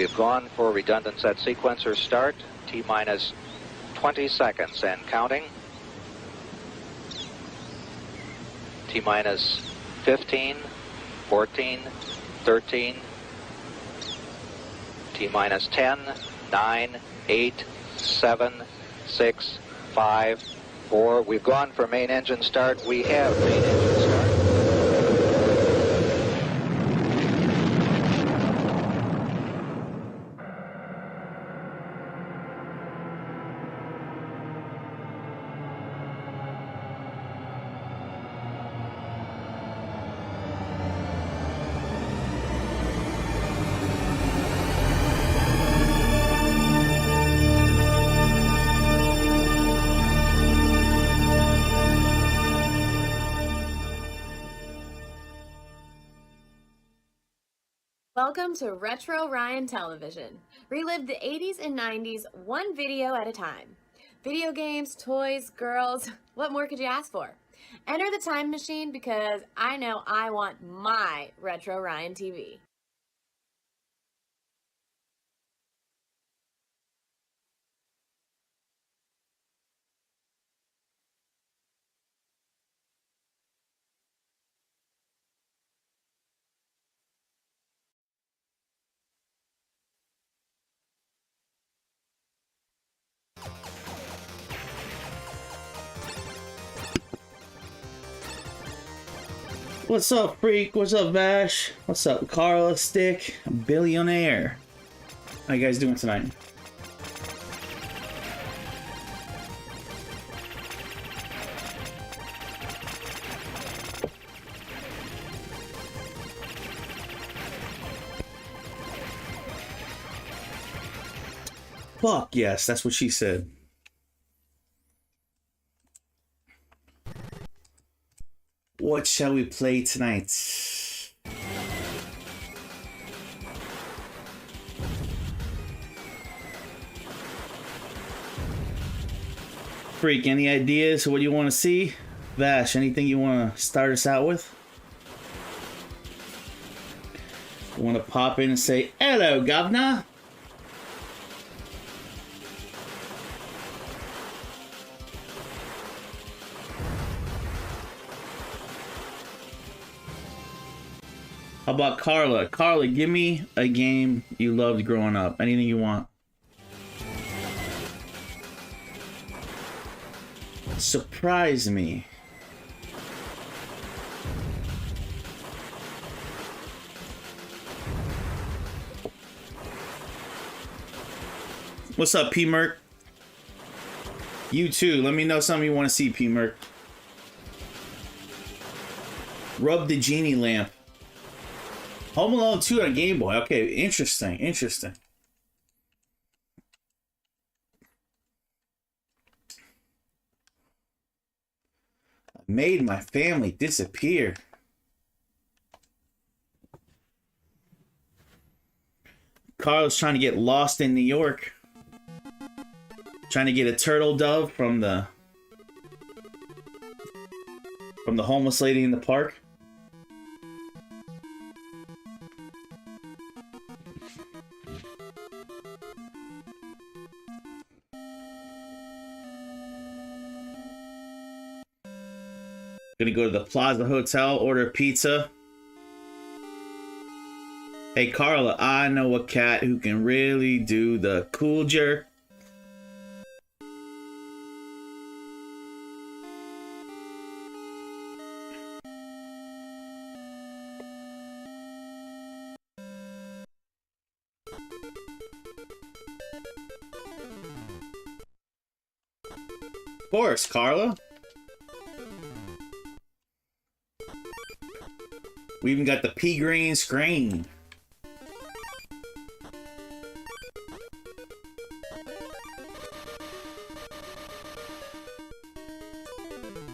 We've gone for redundant set sequencer start, T-minus 20 seconds and counting. T-minus 15, 14, 13, T-minus 10, 9, 8, 7, 6, 5, 4. We've gone for main engine start. We have main engine start. Welcome to Retro Ryan Television. Relive the 80s and 90s one video at a time. Video games, toys, girls, what more could you ask for? Enter the time machine because I know I want my Retro Ryan TV. What's up, Freak? What's up, Vash? What's up, Carla, Stick, Billionaire? How you guys doing tonight? Fuck yes, that's what she said. What shall we play tonight? Freak, any ideas? What do you want to see? Vash, anything you want to start us out with? You want to pop in and say, hello, governor? How about Carla? Carla, give me a game you loved growing up. Anything you want. Surprise me. What's up, P Merc? You too. Let me know something you want to see, P Merc. Rub the genie lamp. Home Alone 2 on Game Boy. Okay, interesting, interesting. I made my family disappear. Carl's trying to get lost in New York. Trying to get a turtle dove from the homeless lady in the park. Gonna go to the Plaza Hotel, order pizza. Hey Carla, I know a cat who can really do the cool jerk. Of course, Carla. We even got the pea green screen.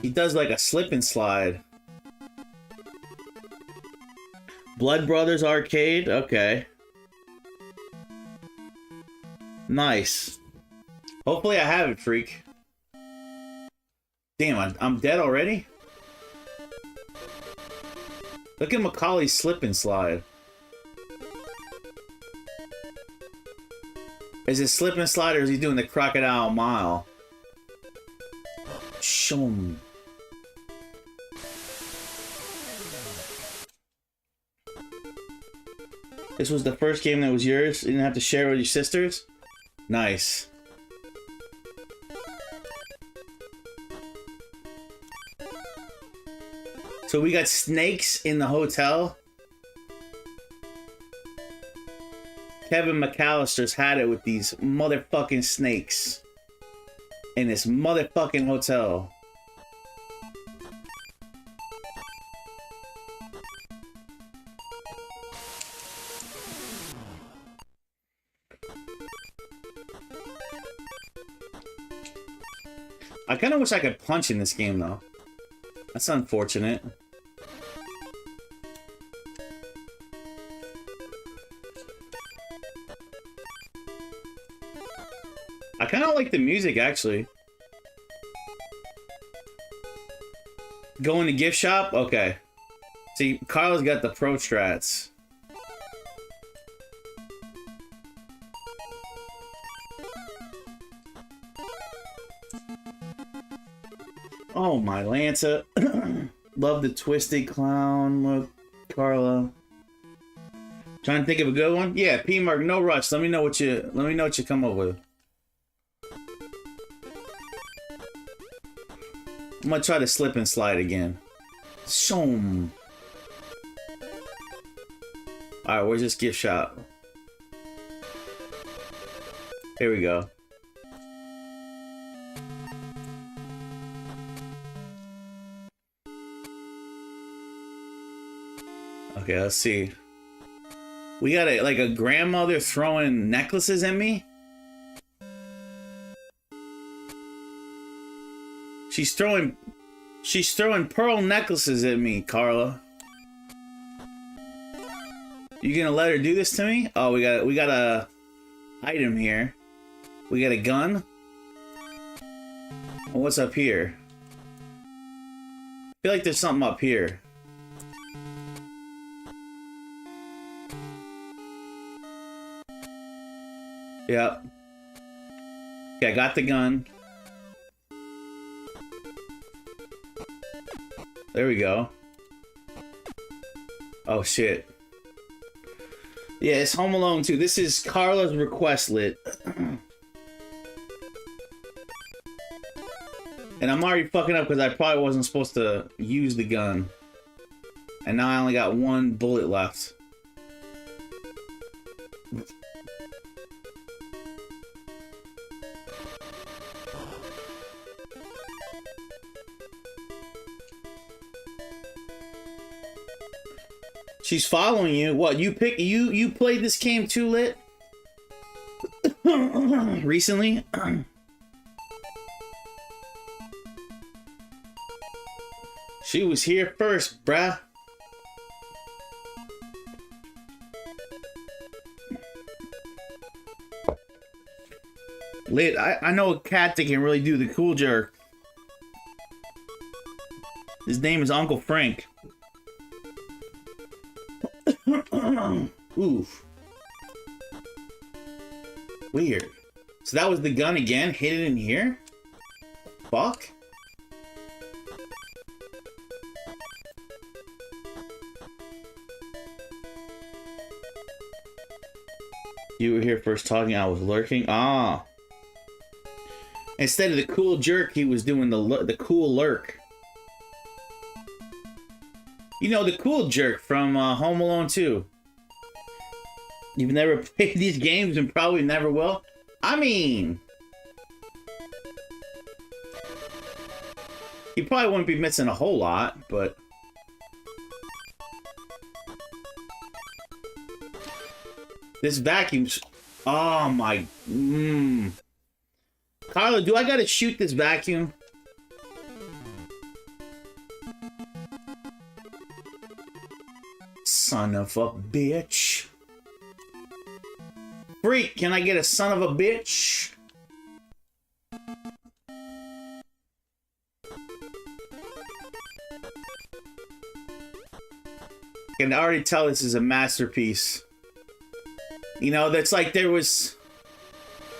He does like a slip and slide. Blood Brothers Arcade? Okay. Nice. Hopefully I have it, Freak. Damn, I'm dead already? Look at Macaulay's slip and slide. Is it slip and slide or is he doing the crocodile mile? Shum. This was the first game that was yours? You didn't have to share it with your sisters? Nice. So we got snakes in the hotel? Kevin McAllister's had it with these motherfucking snakes in this motherfucking hotel. I kind of wish I could punch in this game though. That's unfortunate. I kind of like the music, actually. Going to gift shop? Okay. See, Carla's got the pro strats. Oh, my Lanza. Love the Twisted Clown. Look, Carla. Trying to think of a good one? Yeah, P-Mark, no rush. Let me know what you come up with. I'm gonna try to slip and slide again. Shoom. Alright, where's this gift shop? Here we go. Okay, let's see. We got a grandmother throwing necklaces at me? She's throwing pearl necklaces at me, Carla. You gonna let her do this to me? Oh, we got a item here. We got a gun. Well, what's up here? I feel like there's something up here. Yep. Okay, I got the gun. There we go. Oh shit. Yeah, it's Home Alone 2. This is Carla's request lit. And I'm already fucking up because I probably wasn't supposed to use the gun. And now I only got one bullet left. She's following you. What, you played this game too, Lit? Recently? She was here first, bruh. Lit, I know a cat that can really do the cool jerk. His name is Uncle Frank. Oof. Weird. So that was the gun again? Hid it in here? Fuck. You were here first talking, I was lurking. Ah. Instead of the cool jerk, he was doing the cool lurk. You know, the cool jerk from Home Alone 2. You've never played these games and probably never will? I mean... you probably wouldn't be missing a whole lot, but... this vacuum's... oh my... Carla, do I gotta shoot this vacuum? Son of a bitch. Freak, can I get a son of a bitch? I can already tell this is a masterpiece. You know, that's like there was...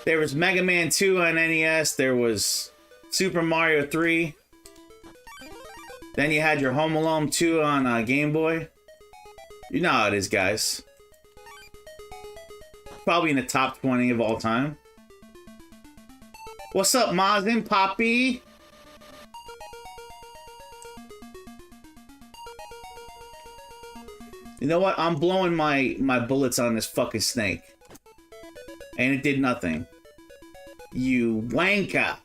There was Mega Man 2 on NES. There was Super Mario 3. Then you had your Home Alone 2 on Game Boy. You know how it is, guys. Probably in the top 20 of all time. What's up, Mazin, Poppy? You know what? I'm blowing my bullets on this fucking snake. And it did nothing. You wanker.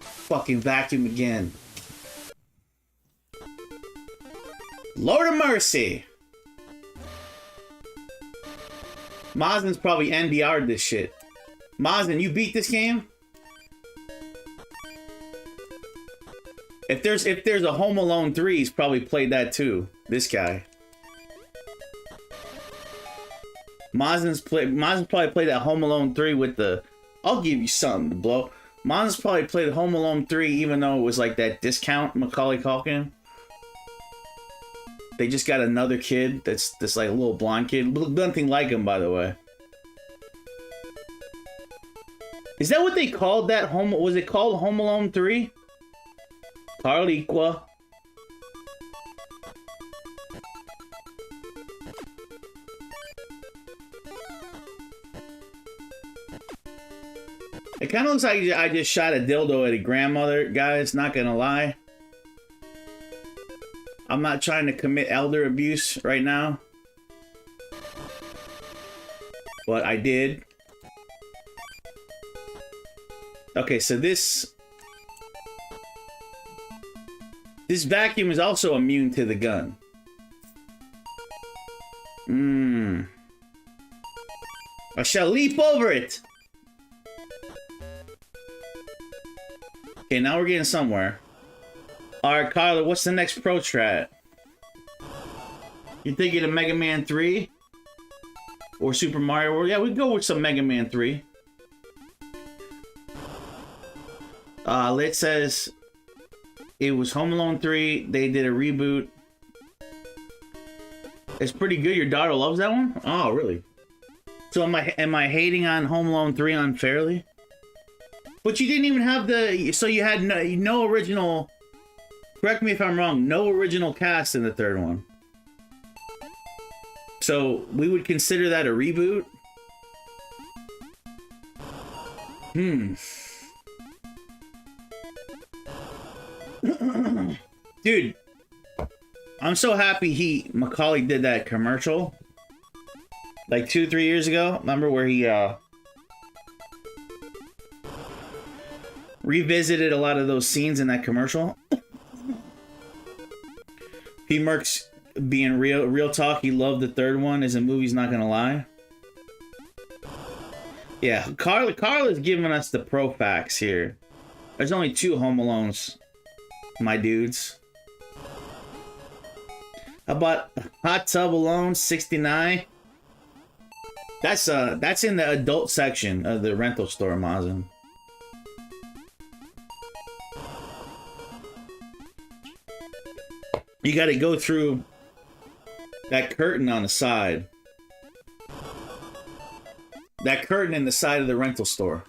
Fucking vacuum again. Lord of mercy. Mazin's probably NBR'd this shit. Mazin, you beat this game? If there's a Home Alone 3, he's probably played that too. This guy. Mazin's probably played that Home Alone 3 with the... I'll give you something to blow. Mazin's probably played Home Alone 3 even though it was like that discount Macaulay Culkin. They just got another kid that's this like little blonde kid. Nothing like him, by the way. Is that what they called that home? Was it called Home Alone 3? Carliqua. It kind of looks like I just shot a dildo at a grandmother, guys. Not gonna lie. I'm not trying to commit elder abuse right now. But I did. Okay, so this vacuum is also immune to the gun. I shall leap over it. Okay, now we're getting somewhere. Alright, Kyler, what's the next pro strat? You thinking of Mega Man 3? Or Super Mario World? Yeah, we go with some Mega Man 3. Lit says it was Home Alone 3. They did a reboot. It's pretty good. Your daughter loves that one? Oh, really? So am I hating on Home Alone 3 unfairly? But you didn't even have the... So you had no original... Correct me if I'm wrong. No original cast in the third one. So we would consider that a reboot? Dude, I'm so happy Macaulay did that commercial. Like 2-3 years ago. Remember where he revisited a lot of those scenes in that commercial? P. Merck's being real talk, he loved the third one as a movie's not gonna lie. Yeah, Carla's giving us the pro facts here. There's only 2 Home Alones, my dudes. How about Hot Tub Alone 69? That's in the adult section of the rental store, Mazin. You gotta go through that curtain on the side. That curtain in the side of the rental store.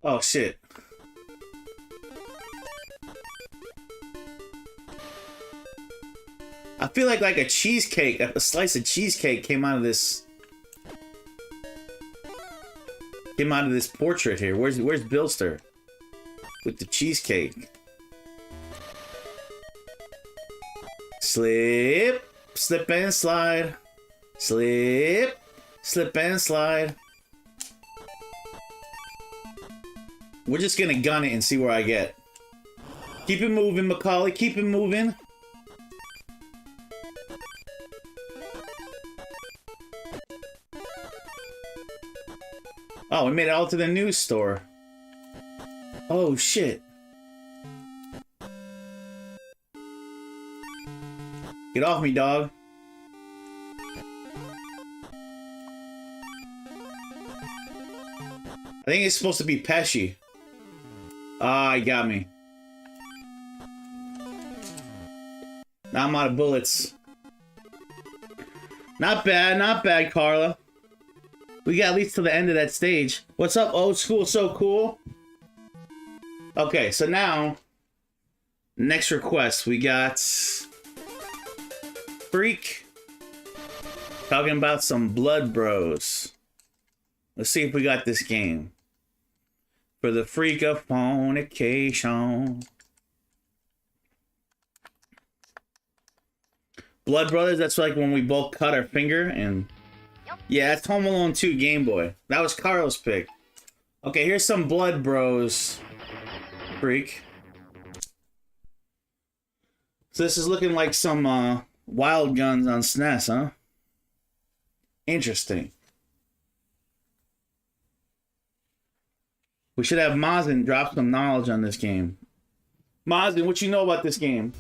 Oh shit. I feel like a cheesecake, a slice of cheesecake came out of this portrait here. Where's Billster with the cheesecake? Slip and slide. Slip and slide. We're just gonna gun it and see where I get. Keep it moving, Macaulay. Keep it moving. Oh, we made it all to the news store. Oh, shit. Get off me, dog. I think it's supposed to be Pesci. Ah, he got me. Now I'm out of bullets. Not bad, Carla. We got at least to the end of that stage. What's up, old school? So cool. Okay, so now, next request. We got Freak talking about some Blood Bros. Let's see if we got this game. For the freak of fornication. Blood Brothers, that's like when we both cut our finger and... Yeah, that's Home Alone 2 Game Boy. That was Carl's pick. Okay, here's some Blood Bros. Freak. So this is looking like some Wild Guns on SNES, huh? Interesting. We should have Mazin drop some knowledge on this game. Mazin, what you know about this game?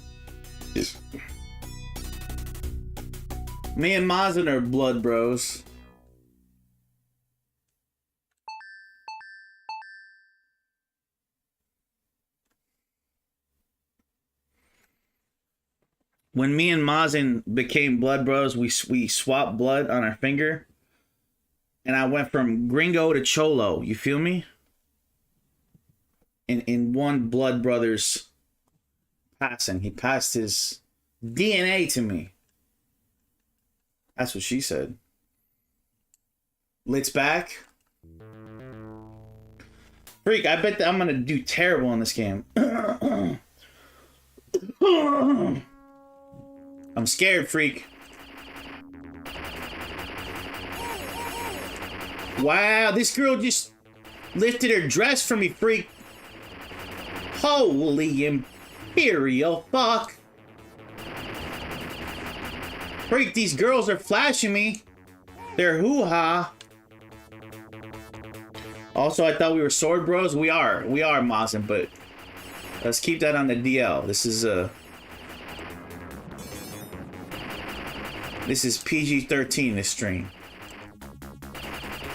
Me and Mazin are Blood Bros. When me and Mazin became Blood Bros, we swapped blood on our finger. And I went from Gringo to Cholo. You feel me? In one Blood Brothers passing. He passed his DNA to me. That's what she said. Lit's back. Freak, I bet that I'm gonna do terrible in this game. I'm scared, Freak. Wow, this girl just lifted her dress for me, Freak. Holy imperial fuck. Freak, these girls are flashing me. They're hoo-ha. Also, I thought we were Sword Bros. We are Mazin, but let's keep that on the DL. This is PG-13, this stream.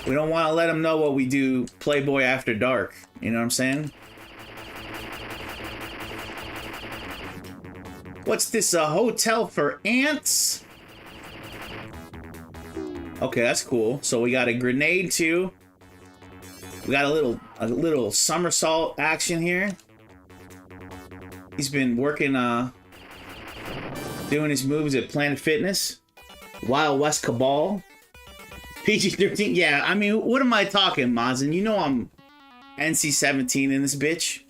We don't want to let them know what we do Playboy After Dark. You know what I'm saying? What's this, a hotel for ants? Okay, that's cool. So we got a grenade too. We got a little somersault action here. He's been working doing his moves at Planet Fitness. Wild West Cabal. PG-13. Yeah, I mean, what am I talking, Mazin? You know I'm NC-17 in this bitch.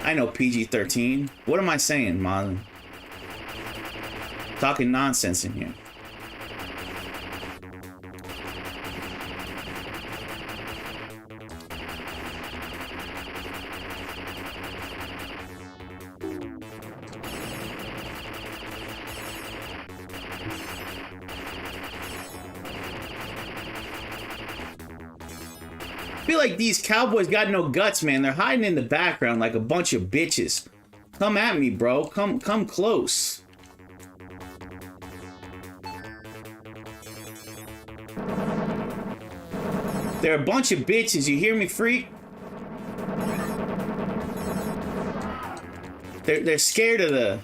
I know PG-13. What am I saying, Mazin? Talking nonsense in here. I feel like these cowboys got no guts, man. They're hiding in the background like a bunch of bitches. Come at me, bro. Come close. They're a bunch of bitches. You hear me, Freak? They're scared of the...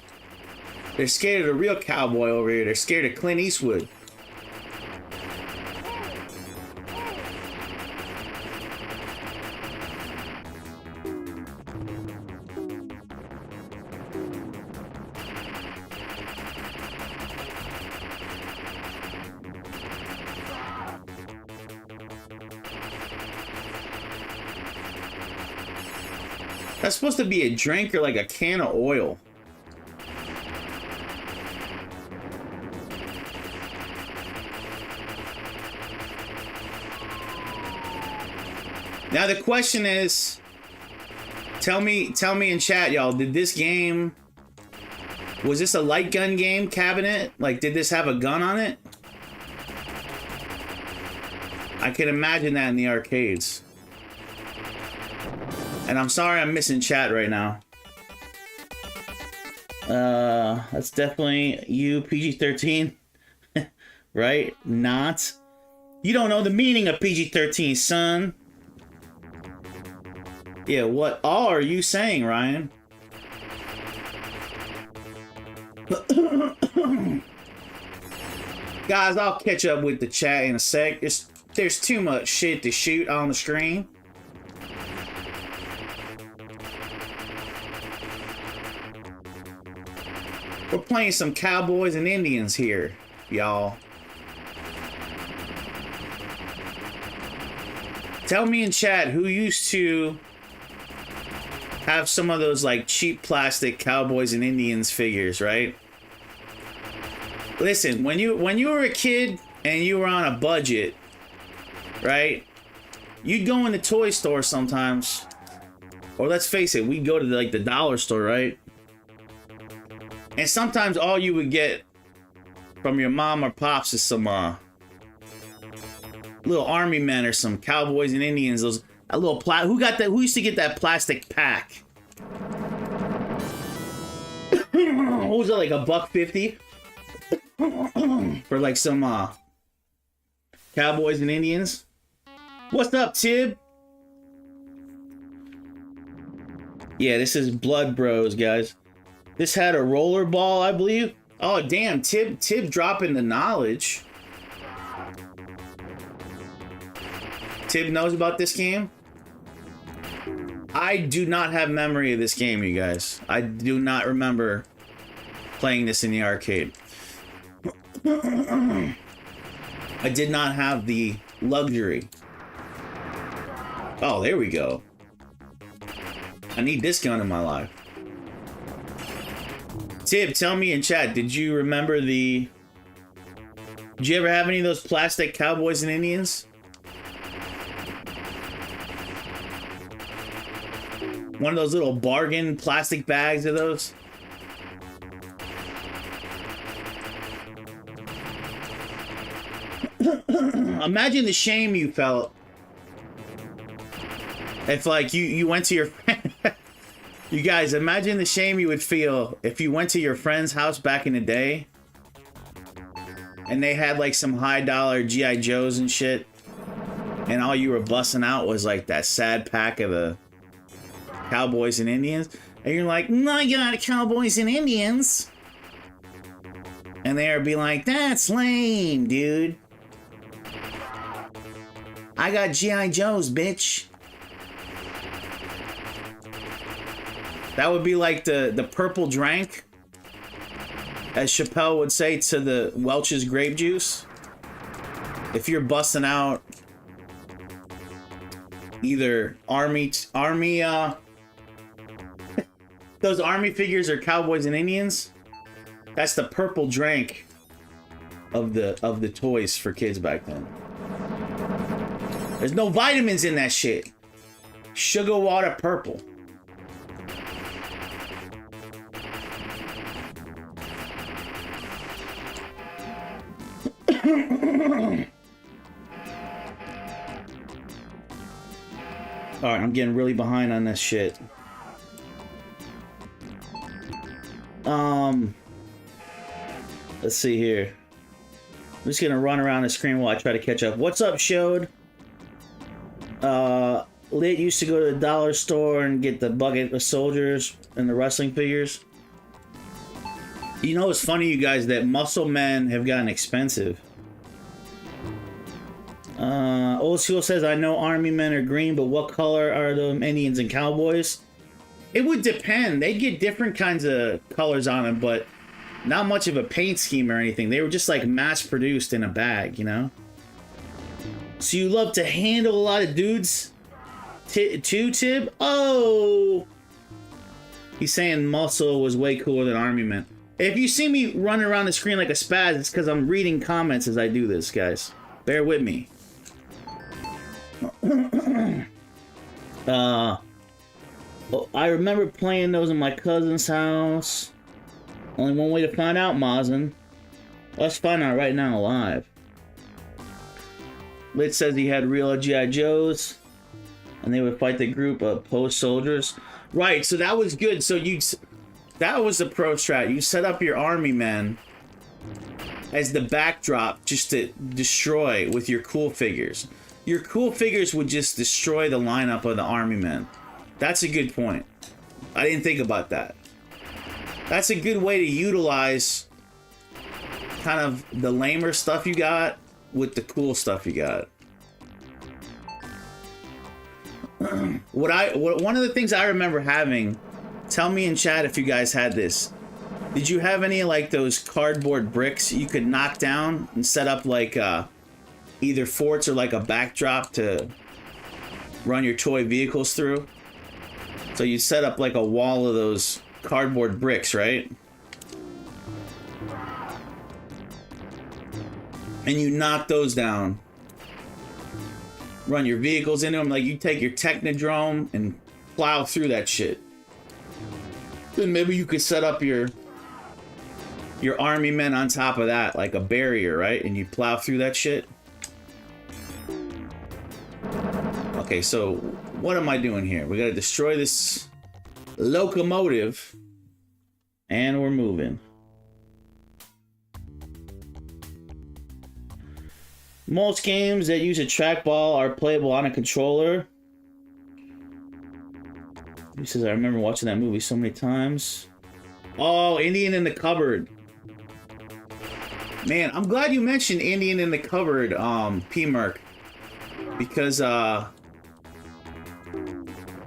They're scared of the real cowboy over here. They're scared of Clint Eastwood. That's supposed to be a drink or like a can of oil. Now the question is, tell me in chat, y'all, did this game, was this a light gun game, Cabinet? Like, did this have a gun on it? I can imagine that in the arcades. And I'm sorry I'm missing chat right now. That's definitely you, PG-13. Right? Not. You don't know the meaning of PG-13, son. Yeah, what all are you saying, Ryan? Guys, I'll catch up with the chat in a sec. There's too much shit to shoot on the screen. We're playing some Cowboys and Indians here, y'all. Tell me in chat who used to have some of those like cheap plastic Cowboys and Indians figures, right? Listen, when you were a kid and you were on a budget, right? You'd go in the toy store sometimes, or let's face it, we'd go to the dollar store, right? And sometimes all you would get from your mom or pops is some little army men or some Cowboys and Indians. Those a little who used to get that plastic pack? What was it, like $1.50 for like some Cowboys and Indians? What's up, Tib? Yeah, this is Blood Bros, guys. This had a roller ball, I believe. Oh, damn, Tib dropping the knowledge. Tib knows about this game? I do not have memory of this game, you guys. I do not remember playing this in the arcade. I did not have the luxury. Oh, there we go. I need this gun in my life. Tib, tell me in chat, did you remember did you ever have any of those plastic Cowboys and Indians? One of those little bargain plastic bags of those? Imagine the shame you felt if like you went to your you guys, imagine the shame you would feel if you went to your friend's house back in the day and they had like some high dollar G.I. Joes and shit, and all you were busting out was like that sad pack of the Cowboys and Indians, and you're like, no, I got Cowboys and Indians, and they'd be like, that's lame, dude. I got G.I. Joes, bitch. That would be like the purple drank, as Chappelle would say to the Welch's grape juice. If you're busting out either army those army figures or Cowboys and Indians, that's the purple drank of the toys for kids back then. There's no vitamins in that shit. Sugar water purple. Alright, I'm getting really behind on this shit. Let's see here. I'm just gonna run around the screen while I try to catch up. What's up, Showed? Lit used to go to the dollar store and get the bucket of soldiers and the wrestling figures. You know, it's funny, you guys, that muscle men have gotten expensive. Old School says, I know army men are green, but what color are the Indians and Cowboys? It would depend. They'd get different kinds of colors on them, but not much of a paint scheme or anything. They were just like mass produced in a bag, you know? So you love to handle a lot of dudes? Too, Tib? Oh! He's saying muscle was way cooler than army men. If you see me running around the screen like a spaz, it's because I'm reading comments as I do this, guys. Bear with me. I remember playing those in my cousin's house. Only one way to find out, Mazen. Let's find out right now live. Lit says he had real G.I. Joes, and they would fight the group of post soldiers. Right, so that was good. So that was the pro strat. You set up your army men, as the backdrop just to destroy with your cool figures. Your cool figures would just destroy the lineup of the army men. That's a good point. I didn't think about that. That's a good way to utilize kind of the lamer stuff you got with the cool stuff you got. One of the things I remember having, tell me in chat if you guys had this. Did you have any like those cardboard bricks you could knock down and set up like either forts or like a backdrop to run your toy vehicles through? So you set up like a wall of those cardboard bricks, right? And you knock those down. Run your vehicles into them, like you take your Technodrome and plow through that shit. Then maybe you could set up your army men on top of that, like a barrier, right? And you plow through that shit. Okay, so what am I doing here? We gotta destroy this locomotive, and we're moving. Most games that use a trackball are playable on a controller. He says, I remember watching that movie so many times. Oh, Indian in the Cupboard. Man, I'm glad you mentioned Indian in the Cupboard, P-Merc. Because, I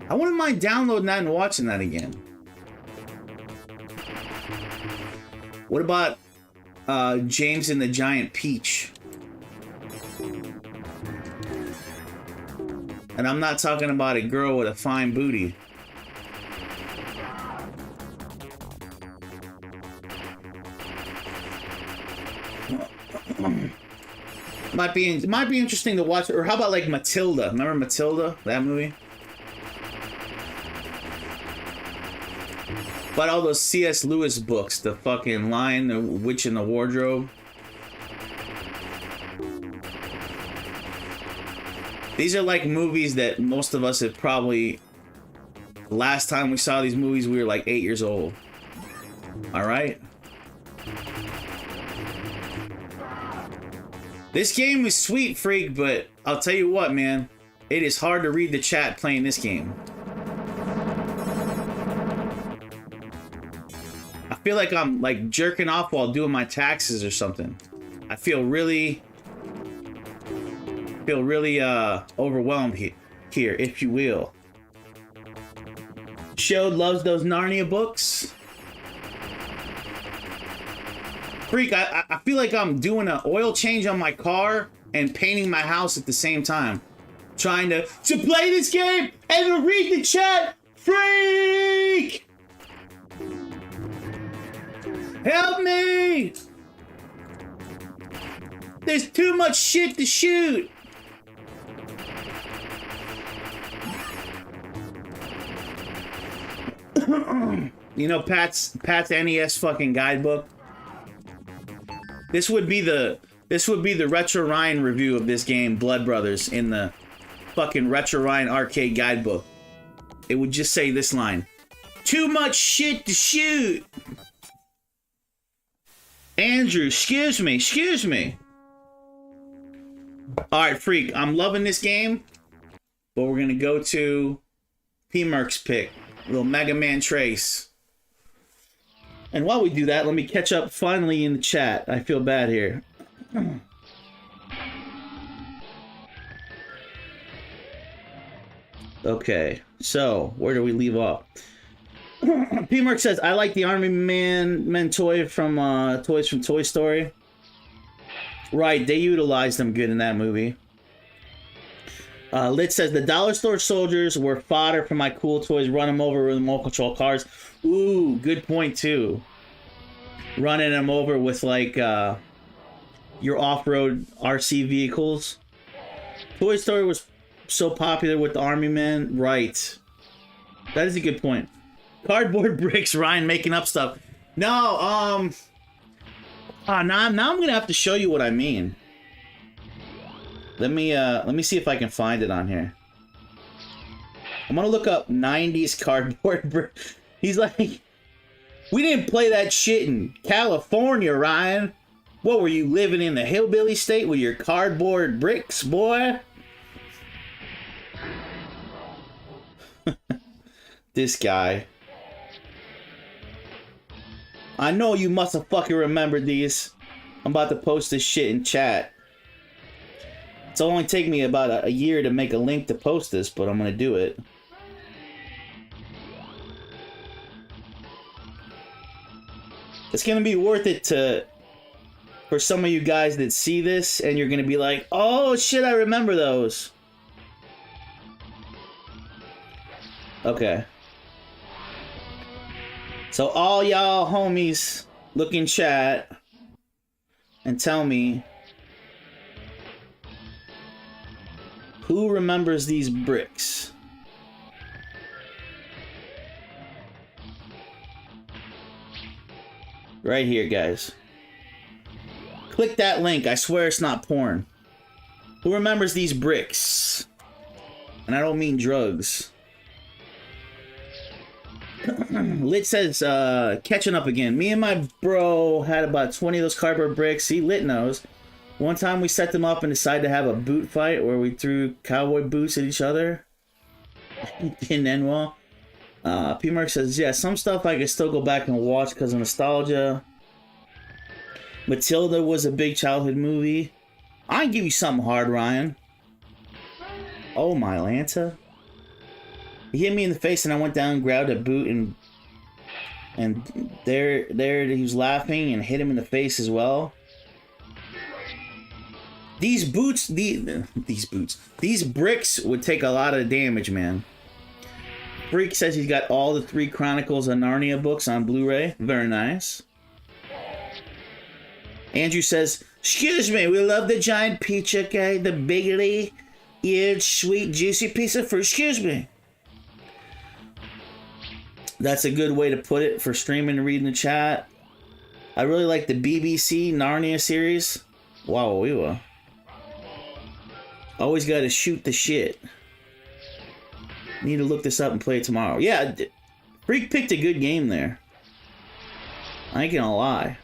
wouldn't mind downloading that and watching that again. What about, James and the Giant Peach? And I'm not talking about a girl with a fine booty. Might be interesting to watch. Or how about like Matilda? Remember Matilda? That movie? But all those C.S. Lewis books, the fucking Lion, the Witch in the Wardrobe. These are like movies that most of us have probably... Last time we saw these movies, we were like 8 years old. Alright? This game was sweet, Freak, but I'll tell you what, man. It is hard to read the chat playing this game. I feel like I'm like jerking off while doing my taxes or something. I feel really overwhelmed here, if you will. Showed loves those Narnia books. Freak, I feel like I'm doing an oil change on my car and painting my house at the same time. Trying to play this game and to read the chat. Freak! Help me! There's too much shit to shoot. You know Pat's NES fucking guidebook. This would be the Retro Ryan review of this game, Blood Brothers, in the fucking Retro Ryan arcade guidebook. It would just say this line: too much shit to shoot. Andrew, excuse me. Alright, Freak, I'm loving this game, but we're gonna go to P-Merc's pick, little Mega Man Trace. And while we do that, let me catch up finally in the chat. I feel bad here. Okay, so where do we leave off? P-Merc says, I like the Army Men toy from toys from Toy Story. Right, they utilized them good in that movie. Lit says, the dollar store soldiers were fodder for my cool toys. Run them over with remote control cars. Ooh, good point too. Running them over with like your off-road RC vehicles. Toy Story was so popular with the Army Men. Right. That is a good point. Cardboard bricks, Ryan making up stuff. No, now I'm gonna have to show you what I mean. Let me see if I can find it on here. I'm gonna look up 90s cardboard brick. He's like, we didn't play that shit in California, Ryan. What were you living in the hillbilly state with your cardboard bricks, boy? This guy. I know you must have fucking remembered these. I'm about to post this shit in chat. It's only taken me about a year to make a link to post this, but I'm gonna do it. It's gonna be worth it for some of you guys that see this and you're gonna be like, oh shit, I remember those. Okay. So all y'all homies look in chat and tell me who remembers these bricks. Right here, guys. Click that link. I swear it's not porn. Who remembers these bricks? And I don't mean drugs. Lit says, catching up again. Me and my bro had about 20 of those cardboard bricks. He Lit knows. One time we set them up and decided to have a boot fight where we threw cowboy boots at each other. Didn't end well. P Mark says, yeah, some stuff I can still go back and watch because of nostalgia. Matilda was a big childhood movie. I can give you something hard, Ryan. Oh my Lanta. He hit me in the face and I went down and grabbed a boot and there he was laughing and hit him in the face as well. These bricks would take a lot of damage, man. Freak says he's got all the 3 Chronicles of Narnia books on Blu-ray. Very nice. Andrew says, excuse me, we love the giant pizza guy, the bigly eared, sweet, juicy piece of fruit. Excuse me. That's a good way to put it for streaming and reading the chat. I really like the BBC Narnia series. Wow, we were. Always got to shoot the shit. Need to look this up and play it tomorrow. Yeah, Freak picked a good game there. I ain't gonna lie.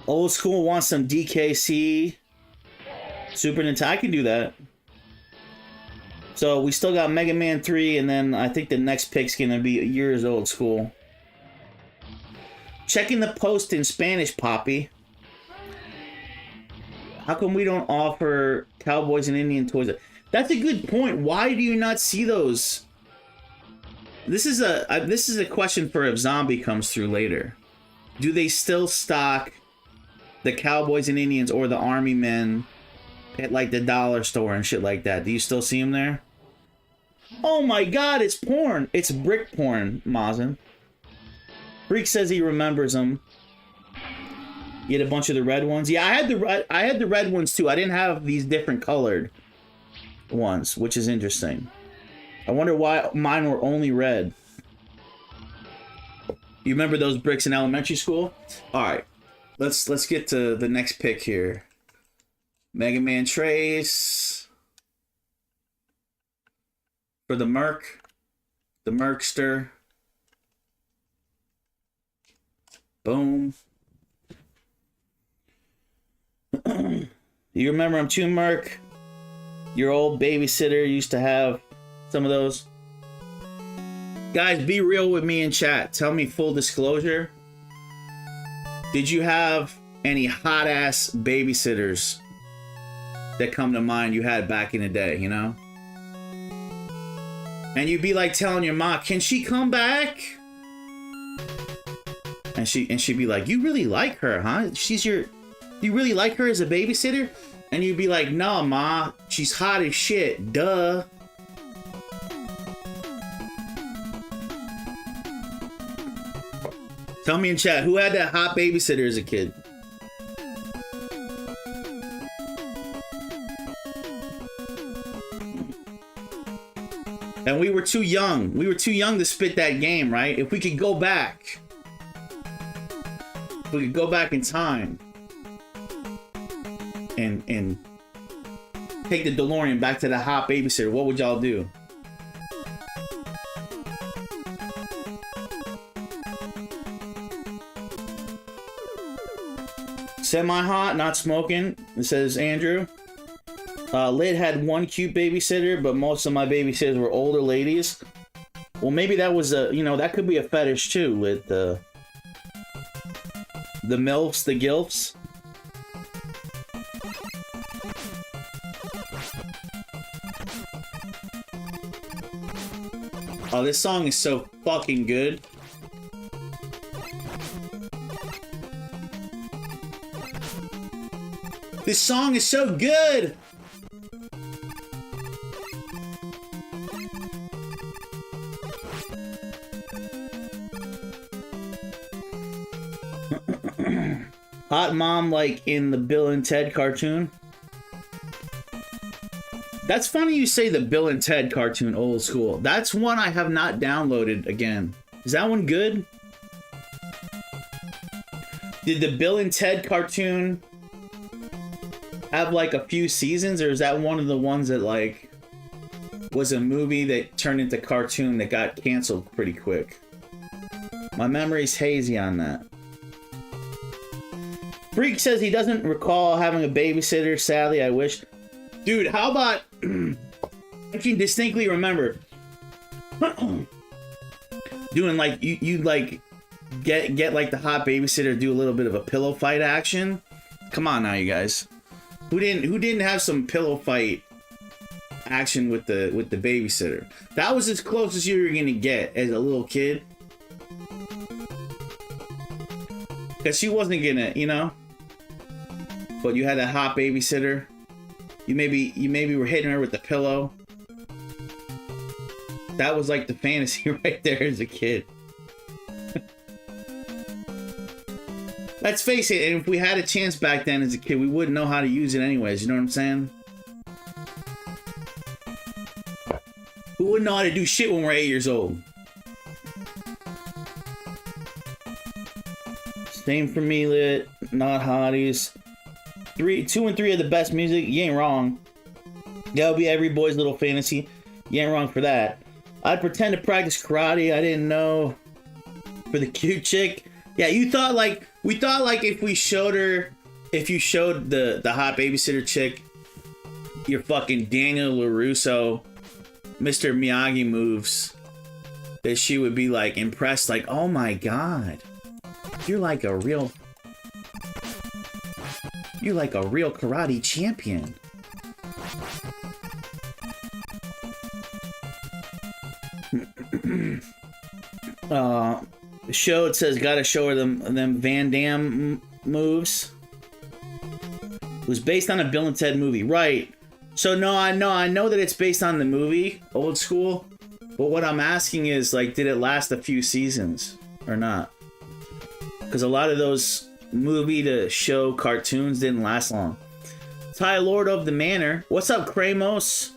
Old school wants some DKC. Super Nintendo. I can do that. So we still got Mega Man 3, and then I think the next pick's gonna be years old school. Checking the post in Spanish, Poppy. How come we don't offer Cowboys and Indian toys? That's a good point. Why do you not see those? This is a question for if Zombie comes through later. Do they still stock the Cowboys and Indians or the Army Men at like the dollar store and shit like that? Do you still see them there? Oh my god, it's porn. It's brick porn, Mazin. Freak says he remembers them. You had a bunch of the red ones. Yeah, I had the red ones too. I didn't have these different colored ones, which is interesting. I wonder why mine were only red. You remember those bricks in elementary school? All right, let's get to the next pick here. Mega Man Trace for the Merc, the Mercster. Boom. You remember him too, Merc? Your old babysitter used to have some of those. Guys, be real with me in chat. Tell me full disclosure. Did you have any hot ass babysitters that come to mind you had back in the day, you know? And you'd be like telling your mom, can she come back? And she'd be like, you really like her, huh? You really like her as a babysitter? And you'd be like, nah, ma, she's hot as shit, duh. Tell me in chat, who had that hot babysitter as a kid? And we were too young. We were too young to spit that game, right? If we could go back. If we could go back in time. And take the DeLorean back to the hot babysitter, what would y'all do? Semi-hot, not smoking. It says Andrew. Lid had one cute babysitter, but most of my babysitters were older ladies. Well, maybe that was a, you know, that could be a fetish too, with the MILFs, the GILFs. Oh, this song is so fucking good. This song is so good! Hot mom like in the Bill and Ted cartoon. That's funny you say the Bill and Ted cartoon, old school. That's one I have not downloaded again. Is that one good? Did the Bill and Ted cartoon have like a few seasons, or is that one of the ones that like was a movie that turned into cartoon that got canceled pretty quick? My memory's hazy on that. Freak says he doesn't recall having a babysitter. Sadly, I wish. Dude, how about I can distinctly remember doing like you like get like the hot babysitter, do a little bit of a pillow fight action. Come on now, you guys. Who didn't have some pillow fight action with the babysitter? That was as close as you were gonna get as a little kid. Cause she wasn't gonna, you know. But you had a hot babysitter. You maybe were hitting her with the pillow. That was like the fantasy right there as a kid. Let's face it, and if we had a chance back then as a kid, we wouldn't know how to use it anyways, you know what I'm saying? We wouldn't know how to do shit when we're 8 years old. Same for me, Lit. Not hotties. 2 and 3 are the best music. You ain't wrong. That'll be every boy's little fantasy. You ain't wrong for that. I'd pretend to practice karate. I didn't know. For the cute chick. Yeah, you thought like, we thought like if we showed her, if you showed the hot babysitter chick your fucking Daniel LaRusso, Mr. Miyagi moves, that she would be like impressed, like, oh my god, you're like a real karate champion. Show, it says, gotta show her them Van Damme moves. It was based on a Bill and Ted movie, right? So no, I know that it's based on the movie, old school. But what I'm asking is, like, did it last a few seasons or not? Because a lot of those movie to show cartoons didn't last long. Ty Lord of the Manor. What's up, Kramos?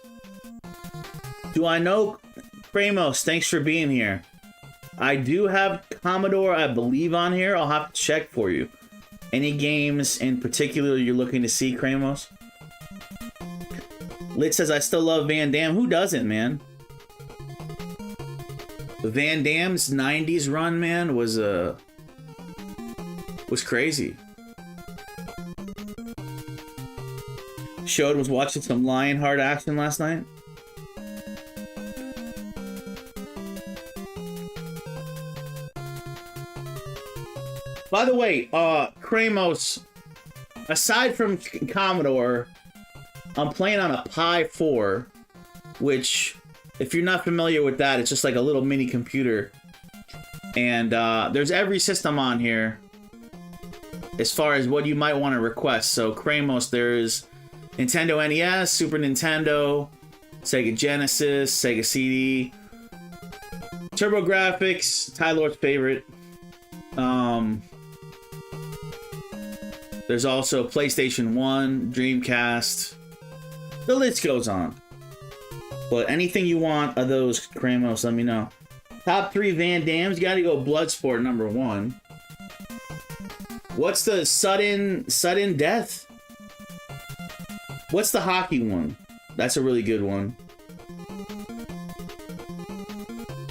Do I know Kramos? Thanks for being here. I do have Commodore, I believe, on here. I'll have to check for you. Any games in particular you're looking to see, Kramos? Lit says, I still love Van Damme. Who doesn't, man? Van Damme's 90s run, man, was crazy. Showed was watching some Lionheart action last night. By the way, Kramos, aside from Commodore, I'm playing on a Pi 4, which, if you're not familiar with that, it's just like a little mini computer. And there's every system on here as far as what you might want to request. So Kramos, there's Nintendo NES, Super Nintendo, Sega Genesis, Sega CD, TurboGrafx, Ty Lord's favorite. There's also PlayStation 1, Dreamcast. The list goes on. But anything you want of those, Kramos, let me know. Top 3 Van Dammes, gotta go Bloodsport number 1. What's the sudden death? What's the hockey one? That's a really good one.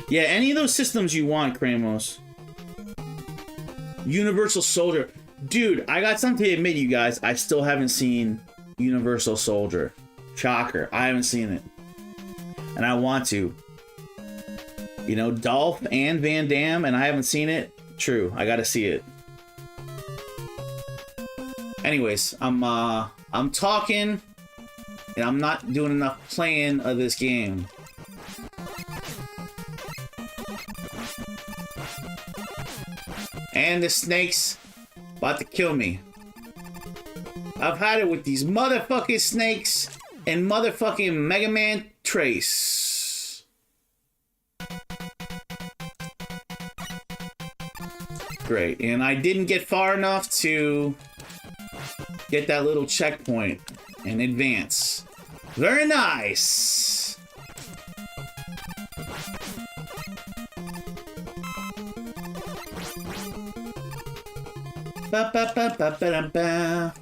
Yeah, any of those systems you want, Kramos. Universal Soldier. Dude, I got something to admit, you guys. I still haven't seen Universal Soldier. Shocker. I haven't seen it. And I want to. You know, Dolph and Van Damme, and I haven't seen it. True, I gotta see it. Anyways, I'm talking, and I'm not doing enough playing of this game. And the snake's about to kill me. I've had it with these motherfucking snakes and motherfucking Mega Man Trace. Great, and I didn't get far enough to get that little checkpoint and advance. Very nice. Ba, ba, ba, ba, ba, da, ba.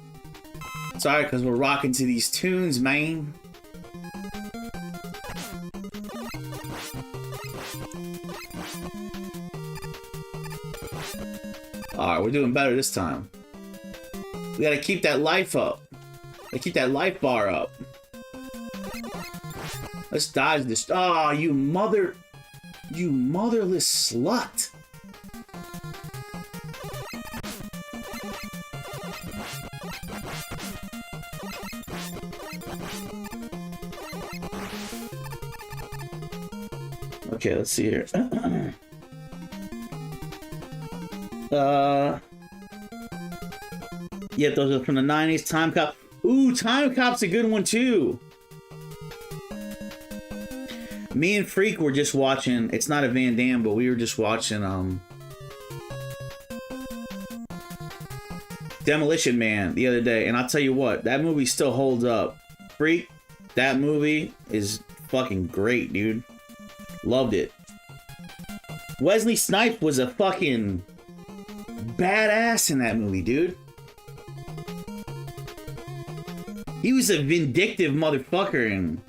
Sorry, because we're rocking to these tunes, man. Alright, we're doing better this time. We gotta keep that life up. Gotta keep that life bar up. Let's dodge this. Oh, you motherless slut. Okay, let's see here. Yep, those are from the 90s. Time Cop. Ooh, Time Cop's a good one too. Me and Freak were just watching. It's not a Van Damme, but we were just watching Demolition Man the other day, and I'll tell you what, that movie still holds up. Freak, that movie is fucking great, dude. Loved it. Wesley Snipes was a fucking badass in that movie, dude. He was a vindictive motherfucker, and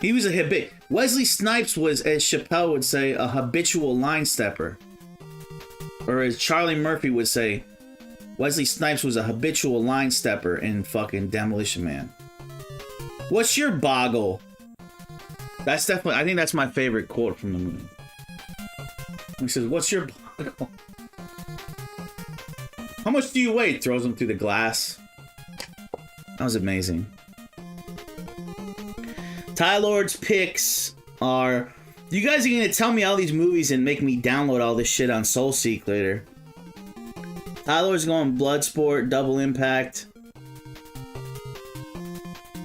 he was a Wesley Snipes was, as Chappelle would say, a habitual line stepper. Or as Charlie Murphy would say, Wesley Snipes was a habitual line stepper in fucking Demolition Man. What's your boggle? That's definitely, I think that's my favorite quote from the movie. He says, "What's your boggle? How much do you weigh?" Throws him through the glass. That was amazing. Ty Lord's picks are... You guys are gonna tell me all these movies and make me download all this shit on SoulSeek later. Ty Lord's going Bloodsport, Double Impact.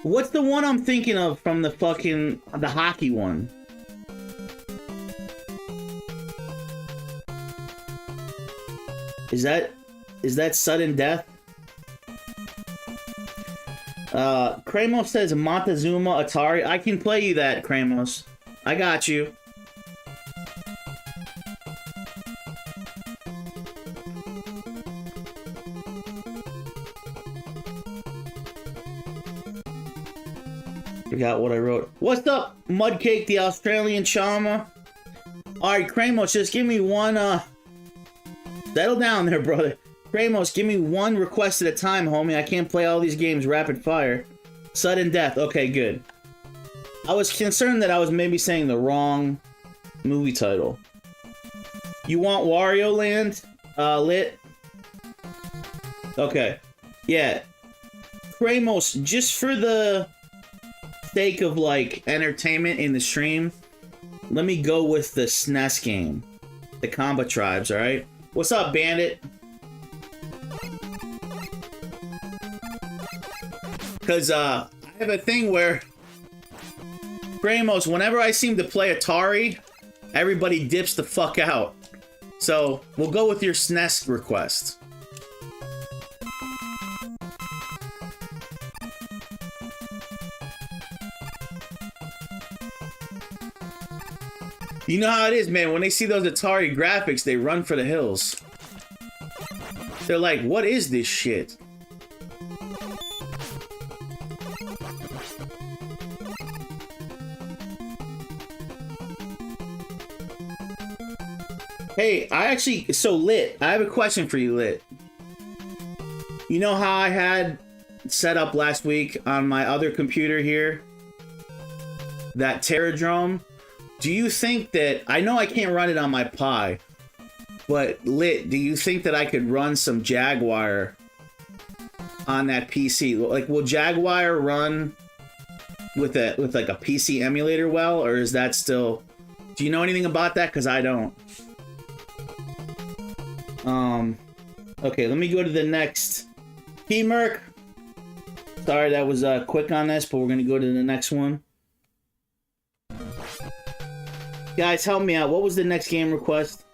What's the one I'm thinking of from the hockey one? Is that Sudden Death? Kramos says Montezuma Atari. I can play you that, Kramos. I got you. Forgot what I wrote. What's up, Mudcake, the Australian Charmer? Alright, Kramos, just give me one, settle down there, brother. Kramos, give me one request at a time, homie. I can't play all these games rapid fire. Sudden Death. Okay, good. I was concerned that I was maybe saying the wrong movie title. You want Wario Land? Lit? Okay. Yeah. Kramos, just for the sake of, like, entertainment in the stream, let me go with the SNES game. The Comba Tribes, alright? What's up, Bandit? Because, I have a thing where Kramos, whenever I seem to play Atari, everybody dips the fuck out. So, we'll go with your SNES request. You know how it is, man. When they see those Atari graphics, they run for the hills. They're like, what is this shit? Hey, so Lit, I have a question for you, Lit. You know how I had set up last week on my other computer here? That Terradrome? Do you think that, I know I can't run it on my Pi, but Lit, do you think that I could run some Jaguar on that PC? Like, will Jaguar run with like a PC emulator well, or is that still, do you know anything about that? Because I don't. Okay, let me go to the next. P-Merc. Sorry that was quick on this, but we're gonna go to the next one. Guys, help me out. What was the next game request?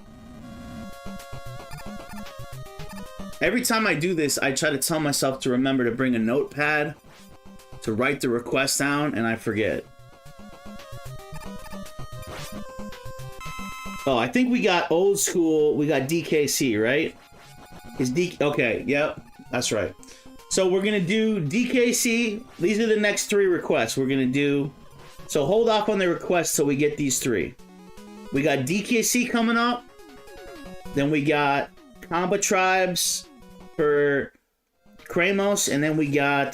Every time I do this, I try to tell myself to remember to bring a notepad to write the request down, and I forget. Oh, I think we got old school. We got DKC, right? Okay, yep, that's right. So we're gonna do DKC. These are the next 3 requests we're gonna do. So hold off on the requests till we get these 3. We got DKC coming up. Then we got Comba Tribes for Kramos, and then we got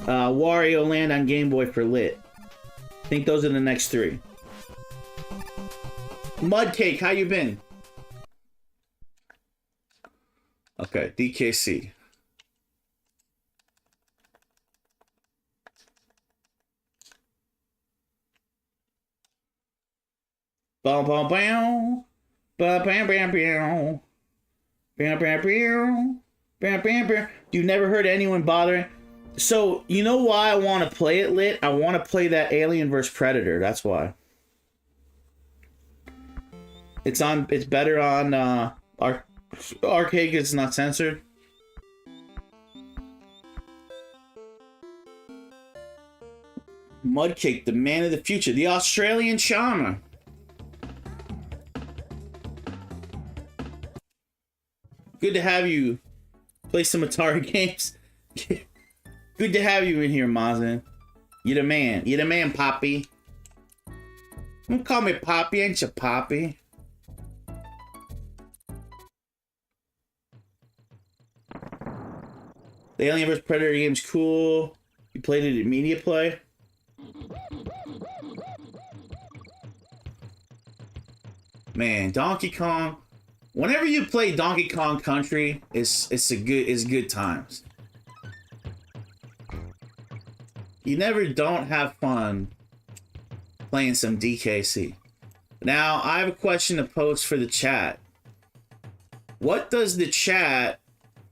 Wario Land on Game Boy for Lit. I think those are the next 3. Mudcake, how you been? Okay, DKC. Bam bam bam. Bam bam bam bam. Bam bam bam. Bam bam bam. You never heard anyone bothering? So, you know why I want to play it, Lit? I want to play that Alien vs Predator. That's why. It's better on Arcade, it's not censored. Mudcake, the man of the future, the Australian charmer. Good to have you play some Atari games. Good to have you in here, Mazin. You're the man. You're the man, Poppy. Don't call me Poppy, ain't you, Poppy? The Alien vs Predator game's cool. You played it at Media Play. Man, Donkey Kong. Whenever you play Donkey Kong Country, it's good times. You never don't have fun playing some DKC. Now, I have a question to pose for the chat. What does the chat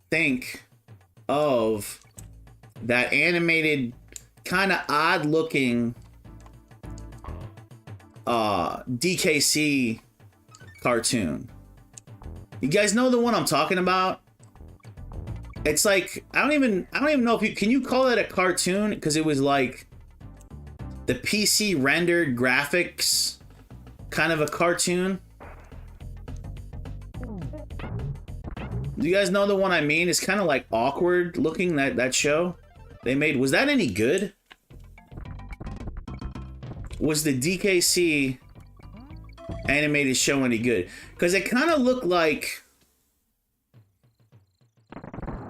think of that animated, kind of odd looking DKC cartoon? You guys know the one I'm talking about? It's like, I don't even know if can you call it a cartoon? Because it was like the PC rendered graphics kind of a cartoon. Do you guys know the one I mean? It's kind of like awkward looking, that show they made. Was that any good? Was the DKC animated show any good? Because it kind of looked like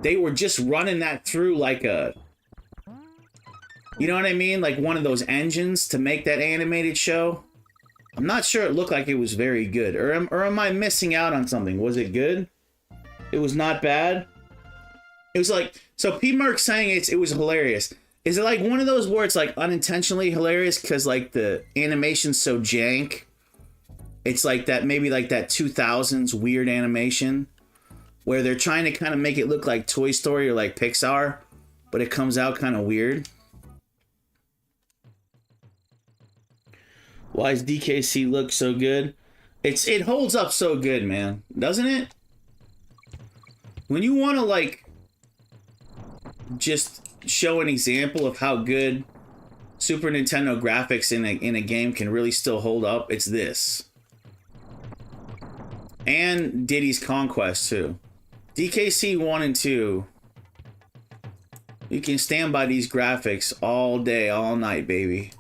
they were just running that through like a, you know what I mean? Like one of those engines to make that animated show. I'm not sure it looked like it was very good. Or am I missing out on something? Was it good? It was not bad. It was like, so P-Mark's saying it was hilarious. Is it like one of those where it's like unintentionally hilarious because like the animation's so jank? It's like that, maybe like that 2000s weird animation where they're trying to kind of make it look like Toy Story or like Pixar, but it comes out kind of weird. Why does DKC look so good? It holds up so good, man. Doesn't it? When you want to like just show an example of how good Super Nintendo graphics in a game can really still hold up, it's this. And Diddy's Conquest too. DKC 1 and 2. You can stand by these graphics all day, all night, baby.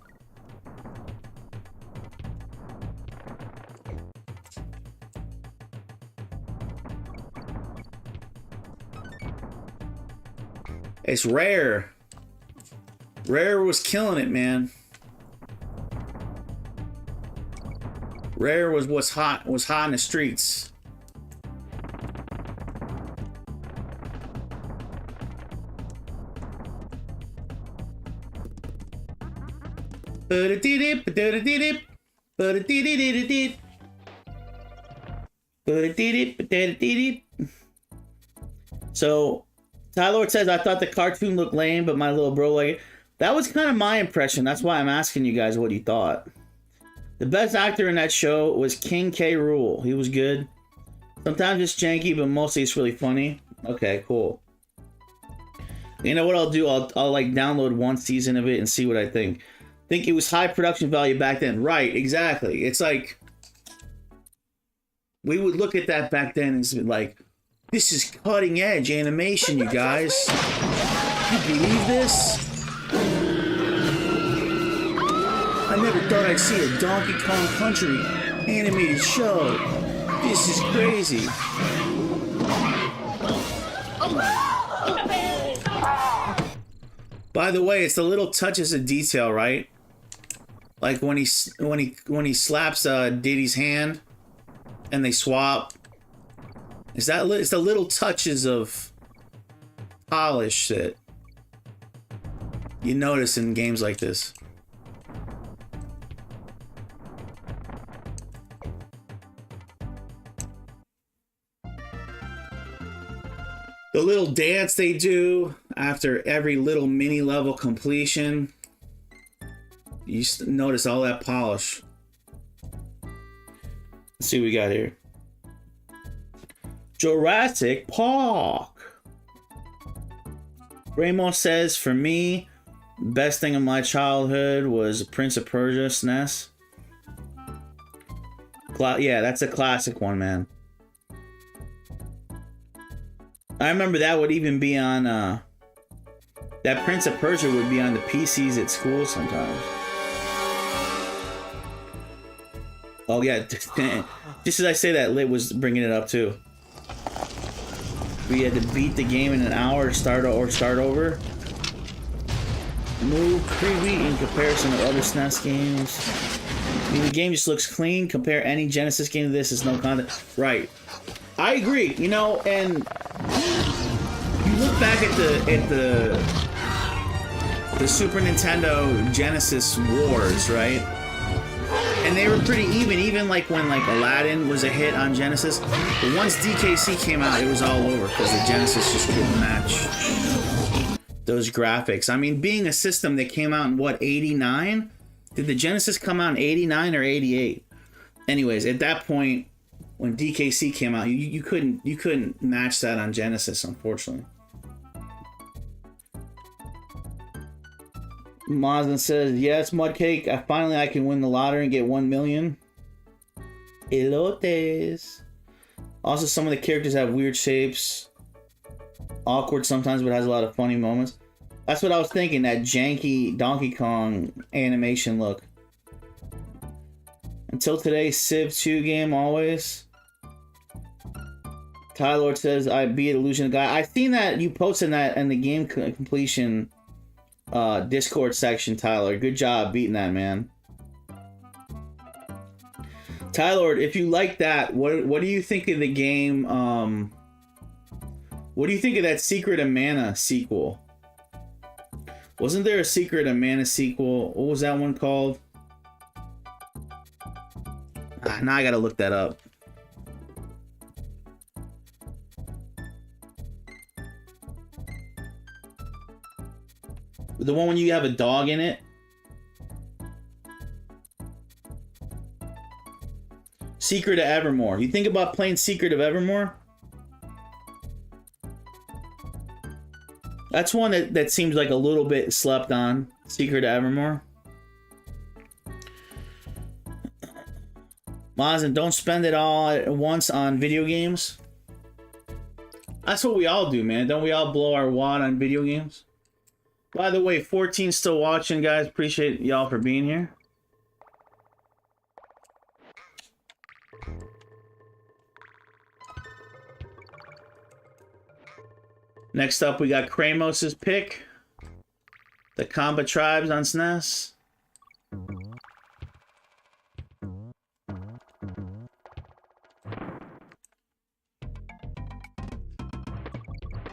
It's Rare. Rare was killing it, man. Rare was hot in the streets. So Tyler says, I thought the cartoon looked lame, but my little bro like it. That was kind of my impression. That's why I'm asking you guys what you thought. The best actor in that show was King K. Rool. He was good. Sometimes it's janky, but mostly it's really funny. Okay, cool. You know what I'll do? I'll like download one season of it and see what I think. Think it was high production value back then. Right, exactly. It's like we would look at that back then and be like, this is cutting edge animation, you guys. You believe this? I never thought I'd see a Donkey Kong Country animated show. This is crazy. By the way, it's the little touches of detail, right? Like when he slaps Diddy's hand and they swap. It's the little touches of polish that you notice in games like this. The little dance they do after every little mini level completion. You notice all that polish. Let's see what we got here. Jurassic Park. Ramos says, for me, best thing of my childhood was Prince of Persia SNES. Yeah, that's a classic one, man. I remember that would even be on, that Prince of Persia would be on the PCs at school sometimes. Oh yeah, just as I say that, Lit was bringing it up too. We had to beat the game in an hour, start over. Move creepy in comparison to other SNES games. I mean, the game just looks clean. Compare any Genesis game to this, is no content. Right. I agree, you know, and you look back at the Super Nintendo Genesis wars, right? And they were pretty even like when like Aladdin was a hit on Genesis. But once DKC came out, it was all over because the Genesis just couldn't match those graphics. I mean, being a system that came out in what, 89? Did the Genesis come out in 89 or 88? Anyways, at that point, when DKC came out, you couldn't match that on Genesis, unfortunately. Mazin says, yes, Mudcake, I can win the lottery and get 1 million. Elotes. Also, some of the characters have weird shapes. Awkward sometimes, but has a lot of funny moments. That's what I was thinking, that janky Donkey Kong animation look. Until today, Civ 2 game, always. Tyler says, I beat Illusion Guy. I've seen that you posted that in the game completion Discord section, Tyler. Good job beating that, man. Tyler, if you like that, what do you think of the game? What do you think of that Secret of Mana sequel? Wasn't there a Secret of Mana sequel? What was that one called? Now I gotta look that up. The one when you have a dog in it? Secret of Evermore. You think about playing Secret of Evermore? That's one that seems like a little bit slept on. Secret of Evermore. Mazin, don't spend it all at once on video games. That's what we all do, man. Don't we all blow our wad on video games? By the way, 14 still watching, guys. Appreciate y'all for being here. Next up, we got Kramos's pick. The Combat Tribes on SNES.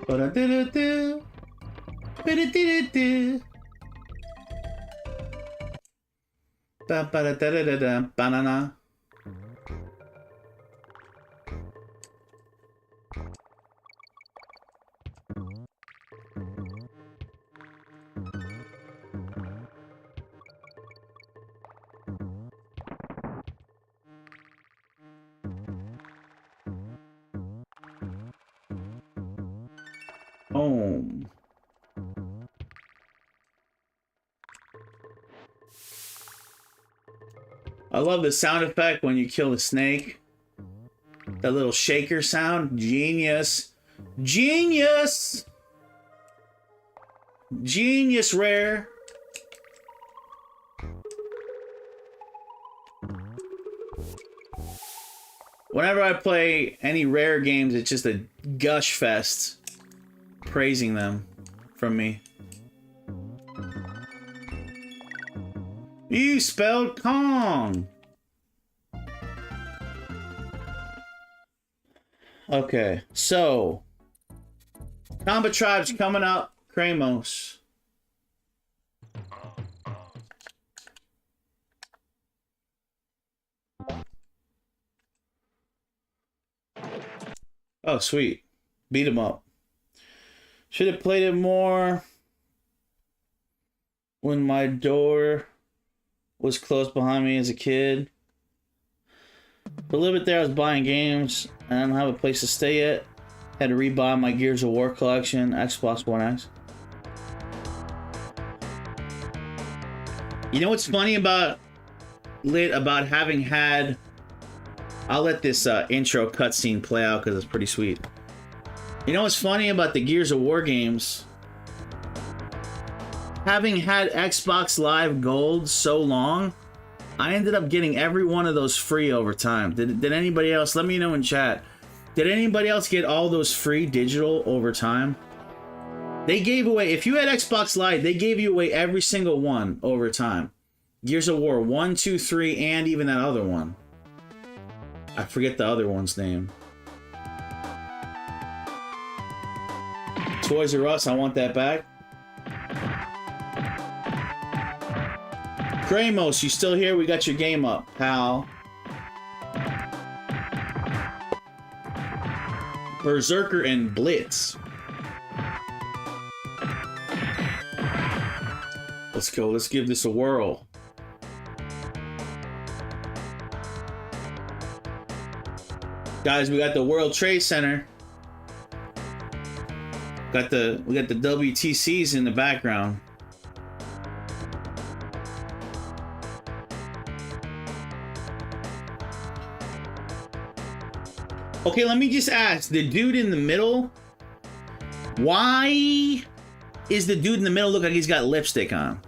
Ba-da-da-da-da. Ba-da-da-da-da. Ba-ba-da-da-da-da. Banana. Home. I love the sound effect when you kill a snake. That little shaker sound. Genius. Genius! Genius, Rare. Whenever I play any Rare games, it's just a gush fest. Praising them from me. You spelled Kong. Okay, so Combat Tribes coming up. Kramos. Oh, sweet. Beat him up. Should have played it more when my door was closed behind me as a kid. For a little bit there, I was buying games, and I don't have a place to stay yet. Had to rebuy my Gears of War collection, Xbox One X. You know what's funny about having had... I'll let this intro cutscene play out because it's pretty sweet. You know what's funny about the Gears of War games? Having had Xbox Live Gold so long, I ended up getting every one of those free over time. Did anybody else? Let me know in chat. Did anybody else get all those free digital over time? They gave away, if you had Xbox Live, they gave you away every single one over time. Gears of War 1, 2, 3, and even that other one. I forget the other one's name. Toys R Us, I want that back. Kramos, you still here? We got your game up, pal. Berserker and Blitz. Let's go, let's give this a whirl. Guys, we got the World Trade Center. We got the WTCs in the background. Okay, let me just ask, the dude in the middle, why is the dude in the middle look like he's got lipstick on?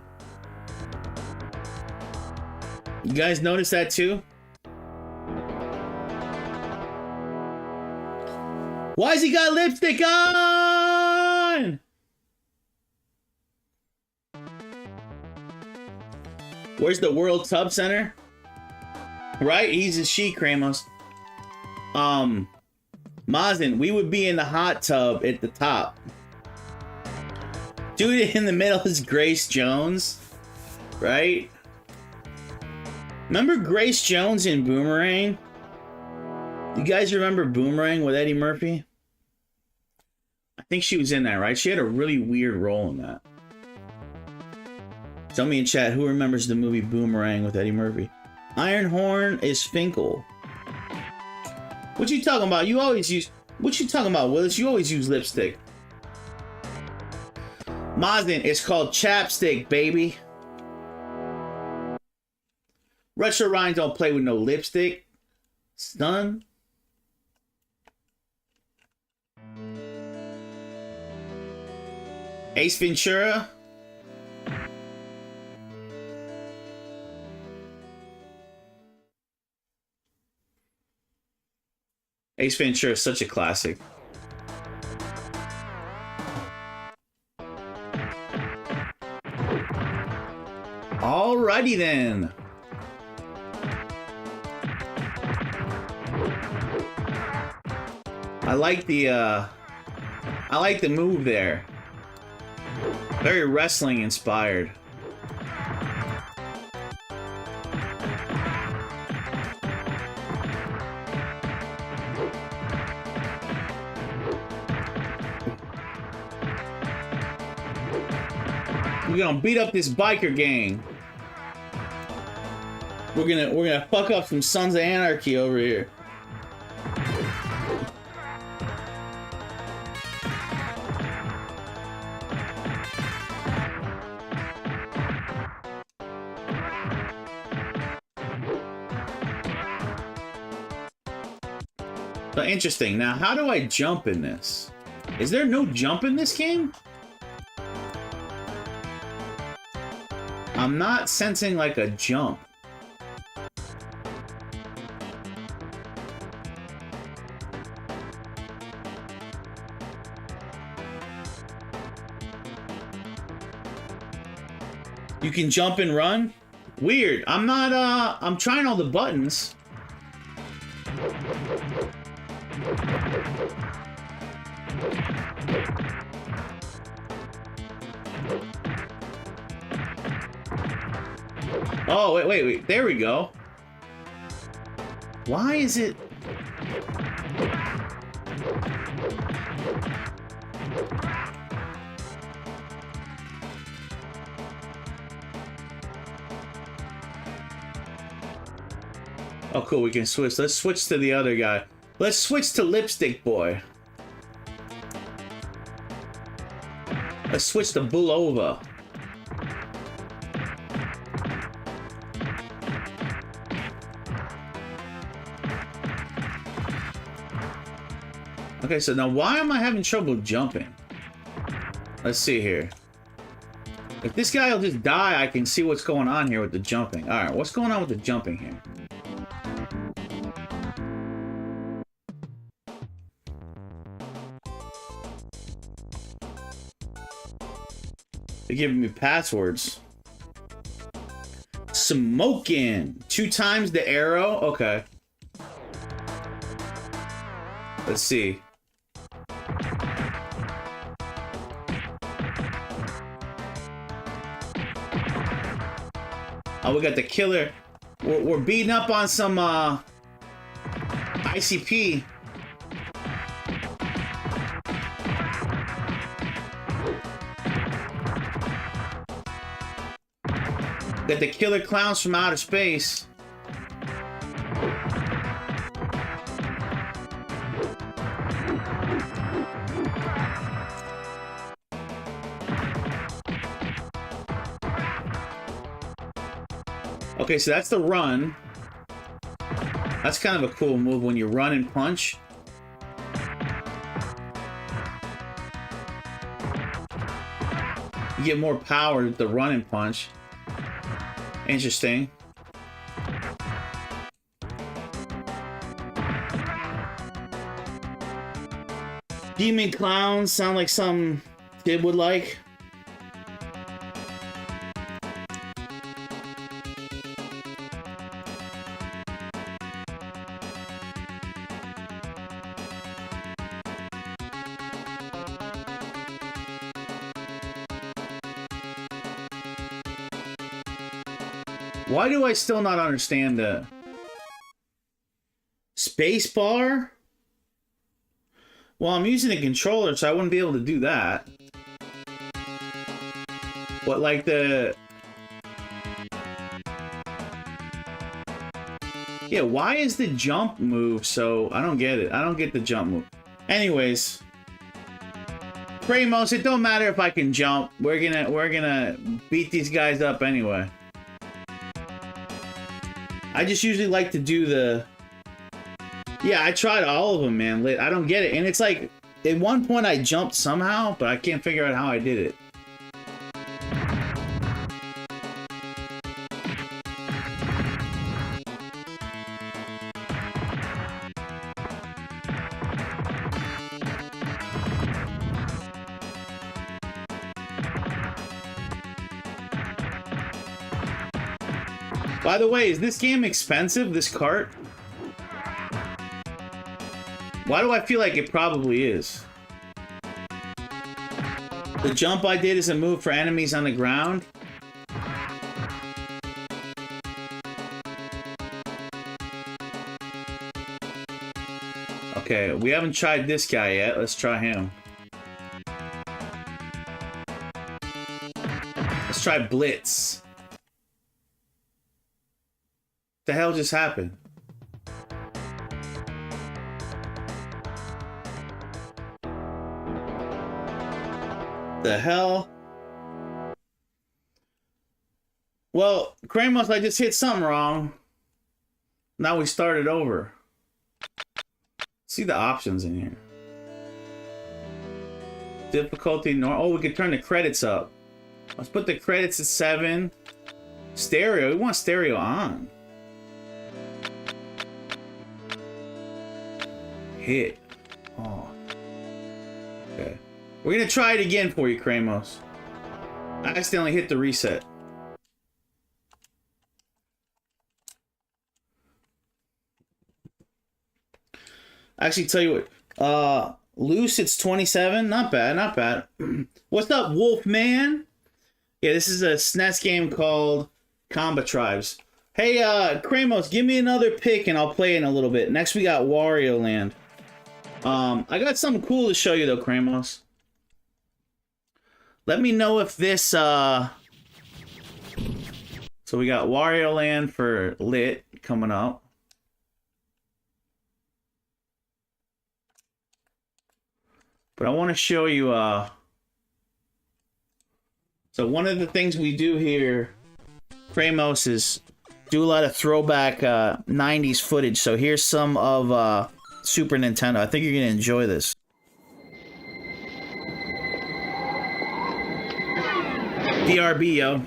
You guys notice that too? Why's he got lipstick on? Where's the World Tub Center? Right? He's a she, Kramos. Mazin, we would be in the hot tub at the top. Dude in the middle is Grace Jones. Right? Remember Grace Jones in Boomerang? You guys remember Boomerang with Eddie Murphy? I think she was in that, right? She had a really weird role in that. Tell me in chat who remembers the movie Boomerang with Eddie Murphy. Ironhorn is Finkel. What you talking about? You always use... What you talking about, Willis? You always use lipstick. Mazin, it's called chapstick, baby. Retro Ryan don't play with no lipstick. Stun. Ace Ventura. Ace Ventura is such a classic. Alrighty then. I like the move there. Very wrestling inspired. We're gonna beat up this biker gang. We're gonna fuck up some Sons of Anarchy over here. So interesting. Now, how do I jump in this? Is there no jump in this game? I'm not sensing like a jump. You can jump and run? Weird. I'm not, I'm trying all the buttons. Oh, wait. There we go. Why is it... Oh, cool. We can switch. Let's switch to the other guy. Let's switch to Lipstick Boy. Let's switch to Bulova. Okay, so now why am I having trouble jumping? Let's see here. If this guy will just die, I can see what's going on here with the jumping. Alright, what's going on with the jumping here? They're giving me passwords. Smoking! 2 times the arrow? Okay. Let's see. Oh, we got the killer. We're beating up on some ICP. Got the killer clowns from outer space. Okay, so that's the run. That's kind of a cool move when you run and punch. You get more power with the run and punch. Interesting. Demon clowns sound like some kid would like. Why do I still not understand the space bar? Well, I'm using a controller, so I wouldn't be able to do that. But like the... Yeah, why is the jump move so... I don't get it. I don't get the jump move. Anyways. Pramos, it don't matter if I can jump. We're gonna beat these guys up anyway. I just usually like to do the... Yeah, I tried all of them, man. I don't get it. And it's like, at one point I jumped somehow, but I can't figure out how I did it. By the way, is this game expensive, this cart? Why do I feel like it probably is? The jump I did is a move for enemies on the ground. Okay, we haven't tried this guy yet. Let's try him. Let's try Blitz. The hell just happened? The hell? Well, Kramos, I just hit something wrong. Now we started over. See the options in here. Difficulty normal. Oh, we could turn the credits up. Let's put the credits at 7. Stereo. We want stereo on. Hit. Oh. Okay. We're gonna try it again for you, Kramos. I accidentally hit the reset. Actually, tell you what. Loose, it's 27. Not bad, not bad. What's up, Wolfman? Yeah, this is a SNES game called Combat Tribes. Hey, Kramos, give me another pick and I'll play in a little bit. Next, we got Wario Land. I got something cool to show you, though, Kramos. Let me know if this, So we got Wario Land for Lit coming up. But I want to show you, So one of the things we do here, Kramos, is do a lot of throwback 90s footage. So here's some of Super Nintendo. I think you're going to enjoy this. DRB, yo.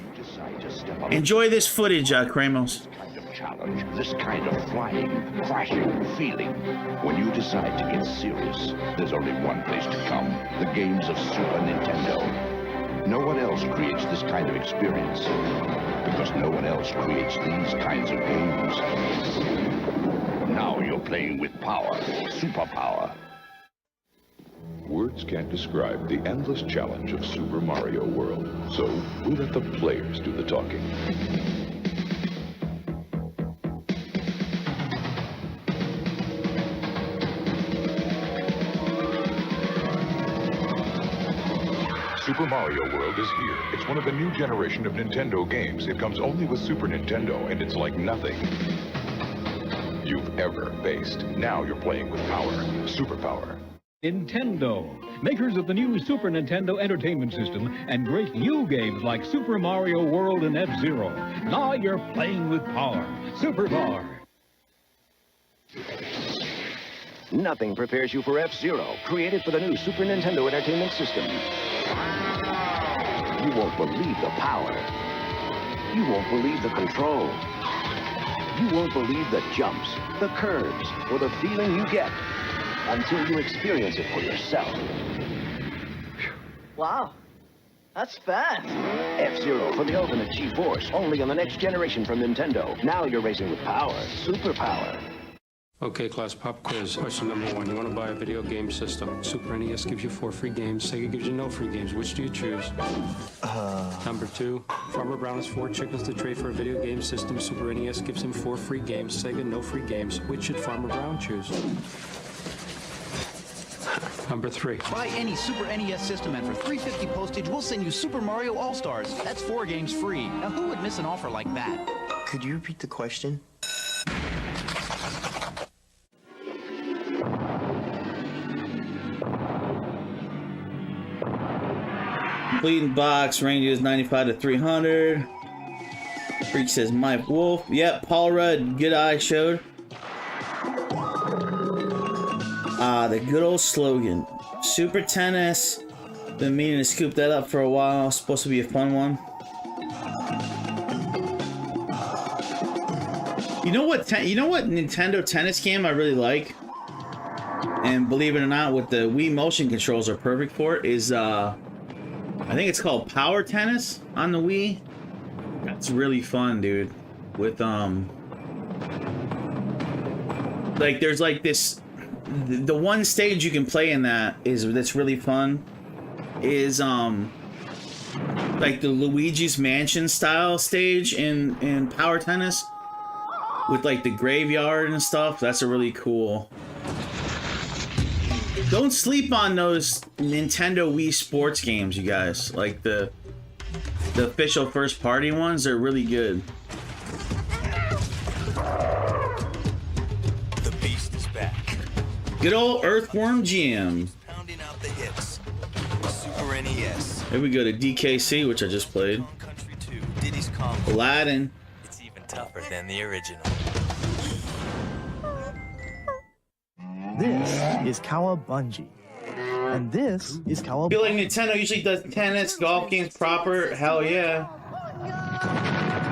Enjoy this footage, Kramos. Challenge, this kind of flying, crashing feeling. When you decide to get serious, there's only one place to come. The games of Super Nintendo. No one else creates this kind of experience. Because no one else creates these kinds of games. Now you're playing with power. Superpower. Words can't describe the endless challenge of Super Mario World. So we let the players do the talking. Super Mario World is here. It's one of the new generation of Nintendo games. It comes only with Super Nintendo, and it's like nothing you've ever faced. Now you're playing with power. Superpower. Nintendo, makers of the new Super Nintendo Entertainment System and great new games like Super Mario World and F-Zero. Now you're playing with power. Superpower. Nothing prepares you for F-Zero, created for the new Super Nintendo Entertainment System. You won't believe the power. You won't believe the control. You won't believe the jumps, the curves, or the feeling you get until you experience it for yourself. Wow, that's fast. F-Zero for the ultimate G-Force, only on the next generation from Nintendo. Now you're racing with power, superpower. Okay, class, pop quiz. Question number 1. You want to buy a video game system. Super NES gives you 4 free games. Sega gives you no free games. Which do you choose? Number 2. Farmer Brown has 4 chickens to trade for a video game system. Super NES gives him 4 free games. Sega, no free games. Which should Farmer Brown choose? Number 3. Buy any Super NES system and for $3.50 postage, we'll send you Super Mario All-Stars. That's 4 games free. Now, who would miss an offer like that? Could you repeat the question? Completing box, ranges 95 to 300. Freak says Mike Wolf. Yep, Paul Rudd, good eye showed. The good old slogan. Super Tennis. Been meaning to scoop that up for a while. Supposed to be a fun one. You know what Nintendo tennis game I really like? And believe it or not, with the Wii motion controls are perfect for it, is I think it's called Power Tennis on the Wii. That's really fun, dude. with like there's like this, the one stage you can play in that's really fun is like the Luigi's Mansion style stage in Power Tennis with like the graveyard and stuff. That's a really cool. Don't sleep on those Nintendo Wii Sports games, you guys. Like the official first party ones are really good. The beast is back. Good old Earthworm Jim. Pounding out the hits. Super NES. Here we go to DKC, which I just played. Country 2. Diddy's Kong. Aladdin. It's even tougher than the original. This is Cowabungie. And this is I feel like Nintendo usually does tennis, golf games proper. Hell yeah.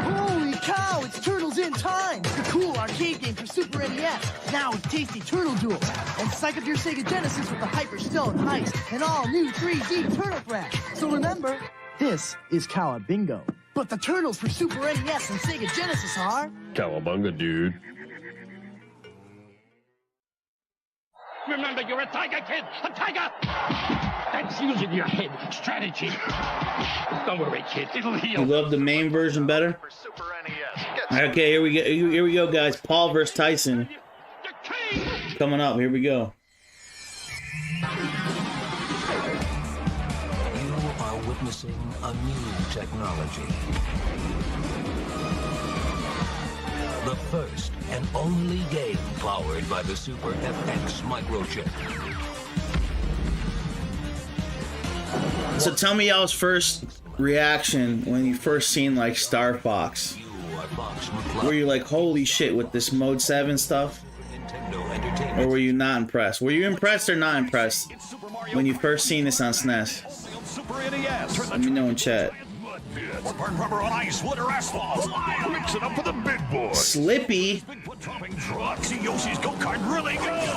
Holy cow, it's Turtles in Time! The cool arcade game for Super NES. Now with Tasty Turtle Duel. And psych up your Sega Genesis with the Hyper Stone Heist and all new 3D Turtle Crash. So remember, this is Cowabingo. But the turtles for Super NES and Sega Genesis are... Cowabunga, dude. Remember, you're a tiger, kid! A tiger! That's using your head. Strategy. Don't worry, kid. It'll heal. You love the main version better? Okay, here we go. Here we go, guys. Paul versus Tyson. Coming up. Here we go. You are witnessing a new technology. The first and only game powered by the Super FX microchip. So tell me y'all's first reaction when you first seen like Star Fox. Were you like, holy shit, with this Mode 7 stuff? Or were you not impressed? Were you impressed or not impressed when you first seen this on SNES? Let me know in chat. Burn rubber on ice, wood or asphalt. Mix it up with a big boy. Slippy. See Yoshi's go-kart really good.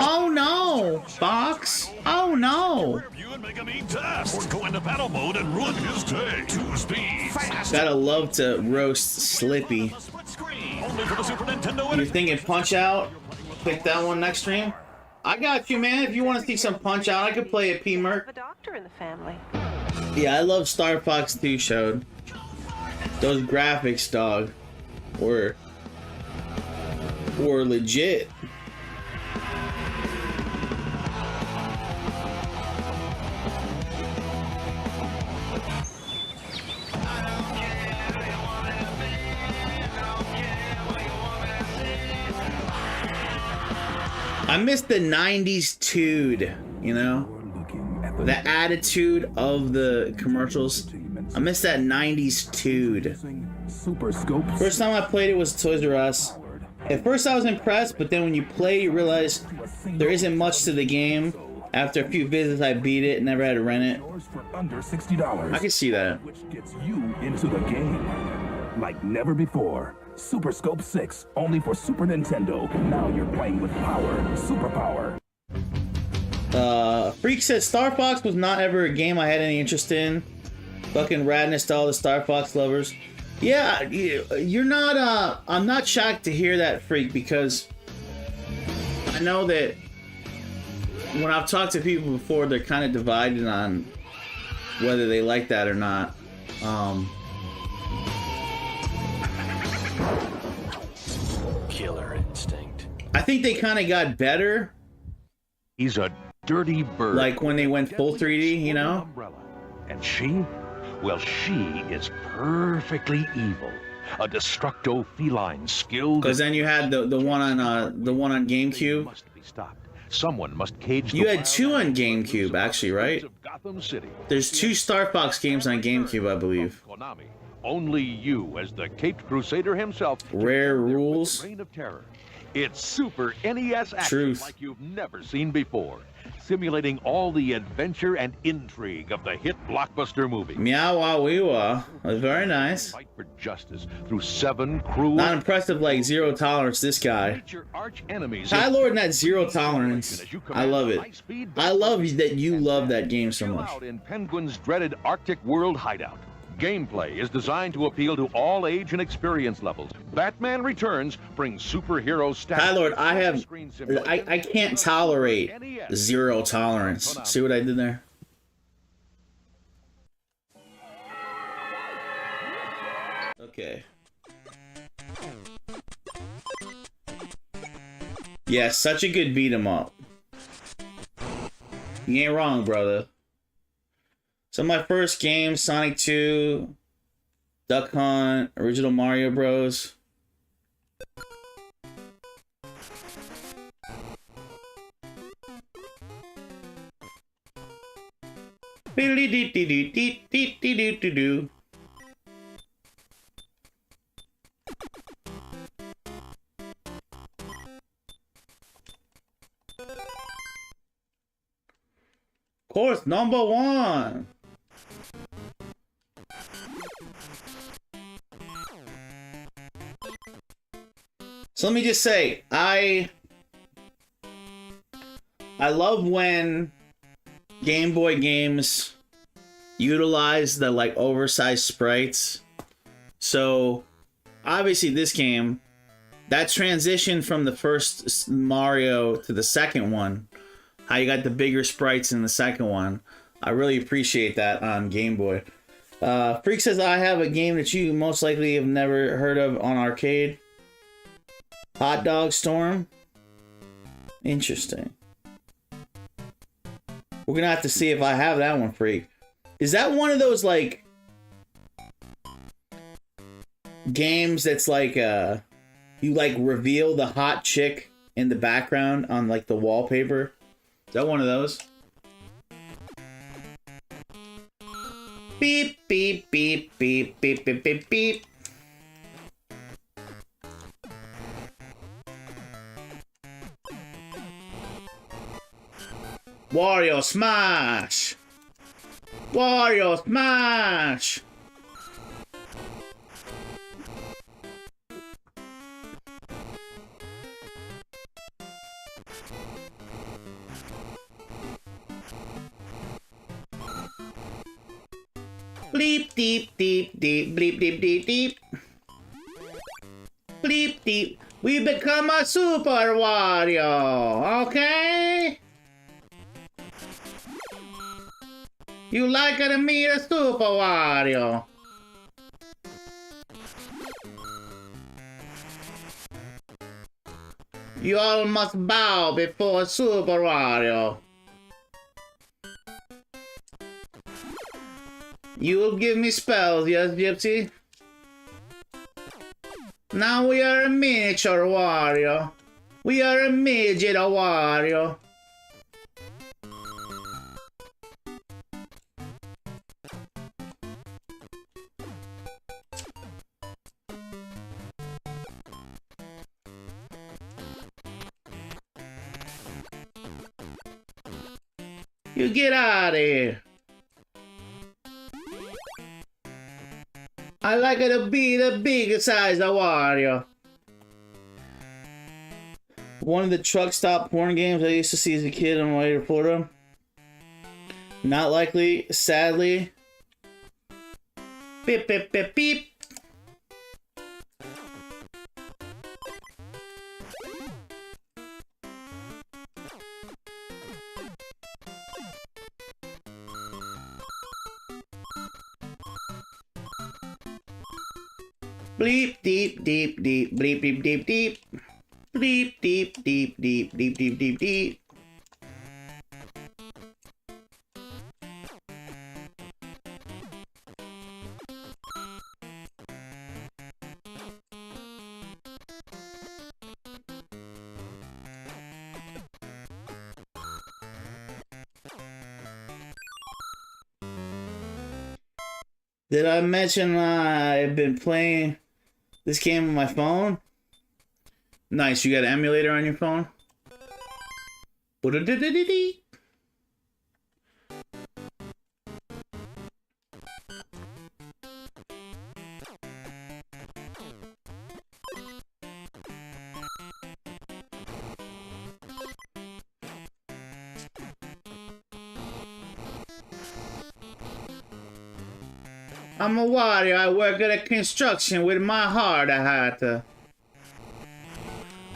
Oh no, Fox. Oh no. Make him eat test. Or go into battle mode and ruin his day. 2 speed. Fast. Gotta love to roast Slippy. Only for the Super Nintendo. You're thinking Punch Out? Pick that one next stream. I got you, man. If you want to see some Punch Out, I could play a P-Merc. A doctor in the family. Yeah, I love Star Fox 2 showed. Those graphics, dog, were legit. I miss the 90s tude, you know? The attitude of the commercials. I miss that 90s tude. First time I played it was Toys R Us. At first I was impressed, but then when you play, you realize there isn't much to the game. After a few visits, I beat it and never had to rent it. Under $60. I can see that. Which gets you into the game like never before. Super Scope 6, only for Super Nintendo. Now you're playing with power, superpower. Freak said Star Fox was not ever a game I had any interest in. Fucking radness to all the Star Fox lovers. Yeah, you're not, I'm not shocked to hear that, Freak, because I know that when I've talked to people before, they're kind of divided on whether they like that or not. Killer instinct. I think they kind of got better. He's a dirty bird. Like when they went full 3D, you know? And she? Well, she is perfectly evil. A destructo feline skilled. Because then you had the one on GameCube. Must be stopped. Someone must cage. You had 2 on GameCube, actually, right? Gotham City. There's 2 Star Fox games on GameCube, I believe. Konami. Only you, as the Caped Crusader himself. Rare rules. Reign of terror. It's Super NES action Truth. like you've never seen before, simulating all the adventure and intrigue of the hit blockbuster movie. Meow-wah-wee-wah. That's very nice. Fight for justice through 7 cruel. Not impressive like Zero Tolerance, this guy. High Lord and that Zero Tolerance. I love it. I love that you love that game so much. In Penguin's dreaded Arctic world hideout. Gameplay is designed to appeal to all age and experience levels. Batman Returns brings superhero status. Hi, Lord, I can't tolerate zero tolerance. See what I did there? Okay. Yeah, such a good beat 'em up. You ain't wrong, brother. So my first game, Sonic 2, Duck Hunt, original Mario Bros. Dee-dee-dee-dee-dee-dee-dee-dee-dee-doo. Course number 1. So let me just say, I love when Game Boy games utilize the like oversized sprites. So obviously this game, that transition from the first Mario to the second one, how you got the bigger sprites in the second one, I really appreciate that on Game Boy. Freak says, I have a game that you most likely have never heard of on arcade. Hot Dog Storm. Interesting. We're gonna have to see if I have that one, Freak. Is that one of those like games that's like you like reveal the hot chick in the background on like the wallpaper? Is that one of those? Beep, beep, beep, beep, beep, beep, beep, beep. Wario Smash! Wario Smash! Bleep, deep, deep, deep, bleep, deep, deep, deep. Bleep, deep. We become a Super Wario, okay? You like to meet a Super Wario? You all must bow before Super Wario. You will give me spells, yes, Gypsy? Now we are a miniature Wario. We are a midget Wario. You get out of here. I like it to be the bigger size of Wario. One of the truck stop porn games I used to see as a kid on my way to Florida. Not likely, sadly. Beep, beep, beep, beep. Bleep, deep, deep, deep, bleep, deep, deep, deep. Bleep, deep, deep, deep, deep, deep, deep, deep. Did I mention I've been playing this game on my phone? Nice, you got an emulator on your phone? Ba-da-da-da-da-dee. I'm a warrior. I work at a construction with my heart. I had to.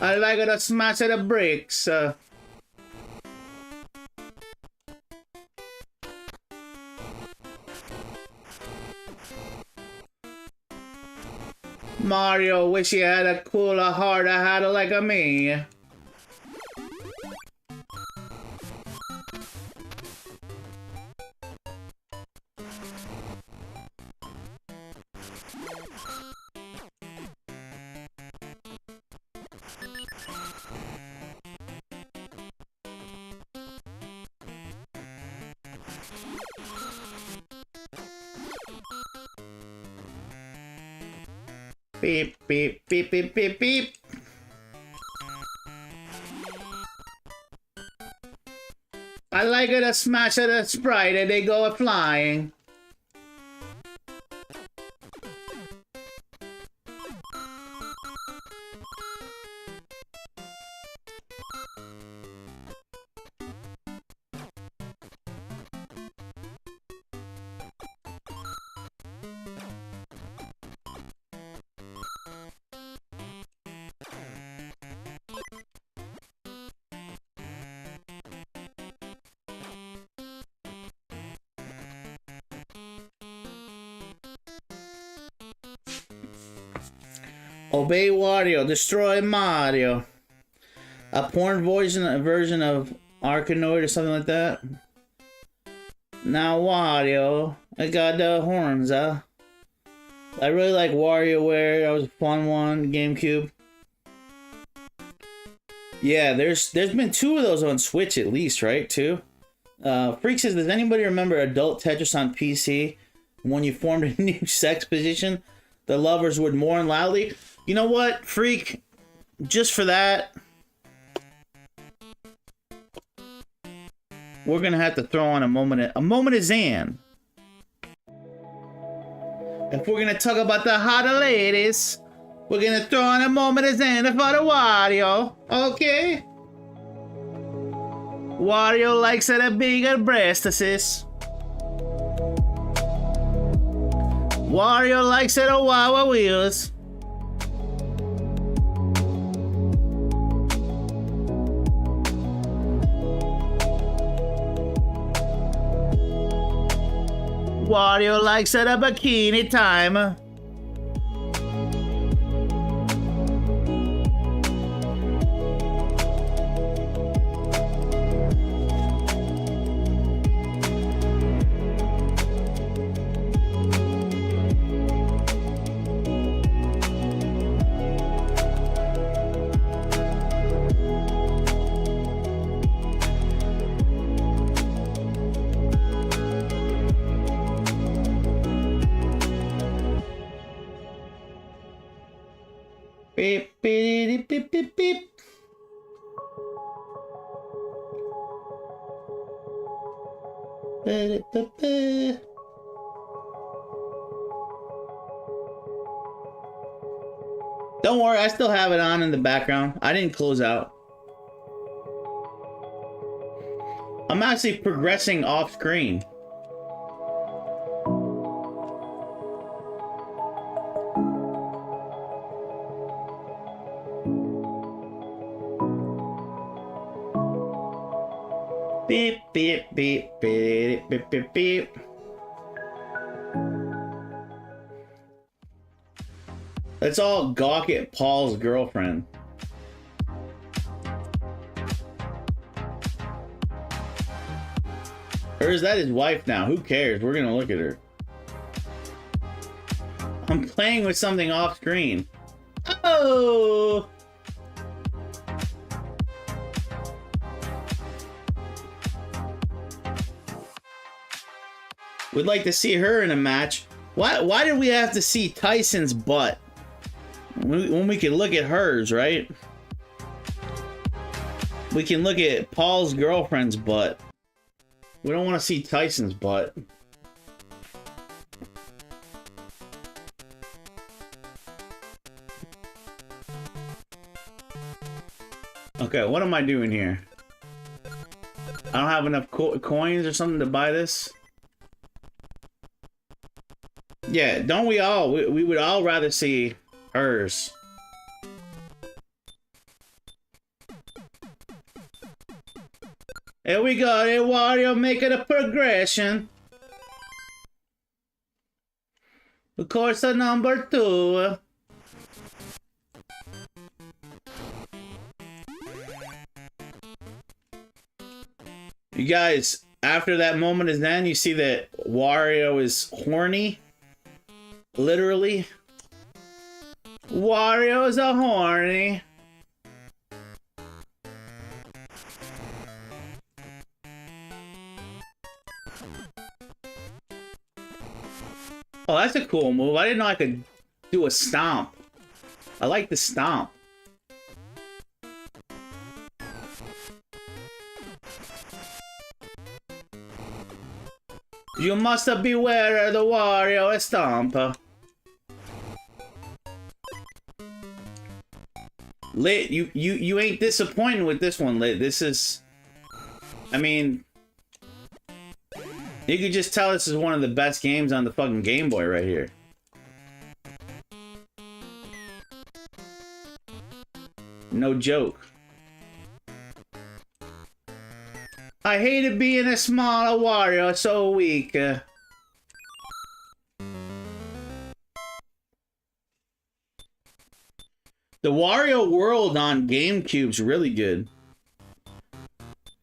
I like to smash the bricks. Mario, wish he had a cooler heart. I had like a me. Beep, beep, beep, beep, beep, beep. I like it to smash at a sprite and they go flying. Obey Wario, destroy Mario. A porn version of Arkanoid or something like that. Now Wario, I got the horns, huh? I really like WarioWare. That was a fun one, GameCube. Yeah, there's been 2 of those on Switch at least, right? 2. Freak says, does anybody remember Adult Tetris on PC? When you formed a new sex position, the lovers would mourn loudly. You know what, Freak? Just for that, we're gonna have to throw on a moment of Zan. If we're gonna talk about the hotter ladies, we're gonna throw on a moment of Zan for the Wario, okay? Wario likes it a bigger breastises. Wario likes it a Wawa wheels. Wario likes it a bikini time. Beep, beep, beep, beep, beep. Don't worry, I still have it on in the background. I didn't close out. I'm actually progressing off screen. Beep, beep, beep, beep, beep, beep, beep. Let's all gawk at Paul's girlfriend. Or is that his wife now? Who cares? We're gonna look at her. I'm playing with something off screen. Oh! We'd like to see her in a match. Why did we have to see Tyson's butt? When we can look at hers, right? We can look at Paul's girlfriend's butt. We don't want to see Tyson's butt. Okay, what am I doing here? I don't have enough coins or something to buy this. Yeah, don't we all? We would all rather see hers. Here we go, there Wario making a progression. Of course, number 2. You guys, after that moment is done, you see that Wario is horny. Literally. Wario is a horny. Oh, that's a cool move. I didn't know I could do a stomp. I like the stomp. You must beware of the Wario stomp. Lit, you ain't disappointing with this one, Lit. This is... I mean... You could just tell this is one of the best games on the fucking Game Boy right here. No joke. I hated being a small Wario, so weak. The Wario World on GameCube's really good.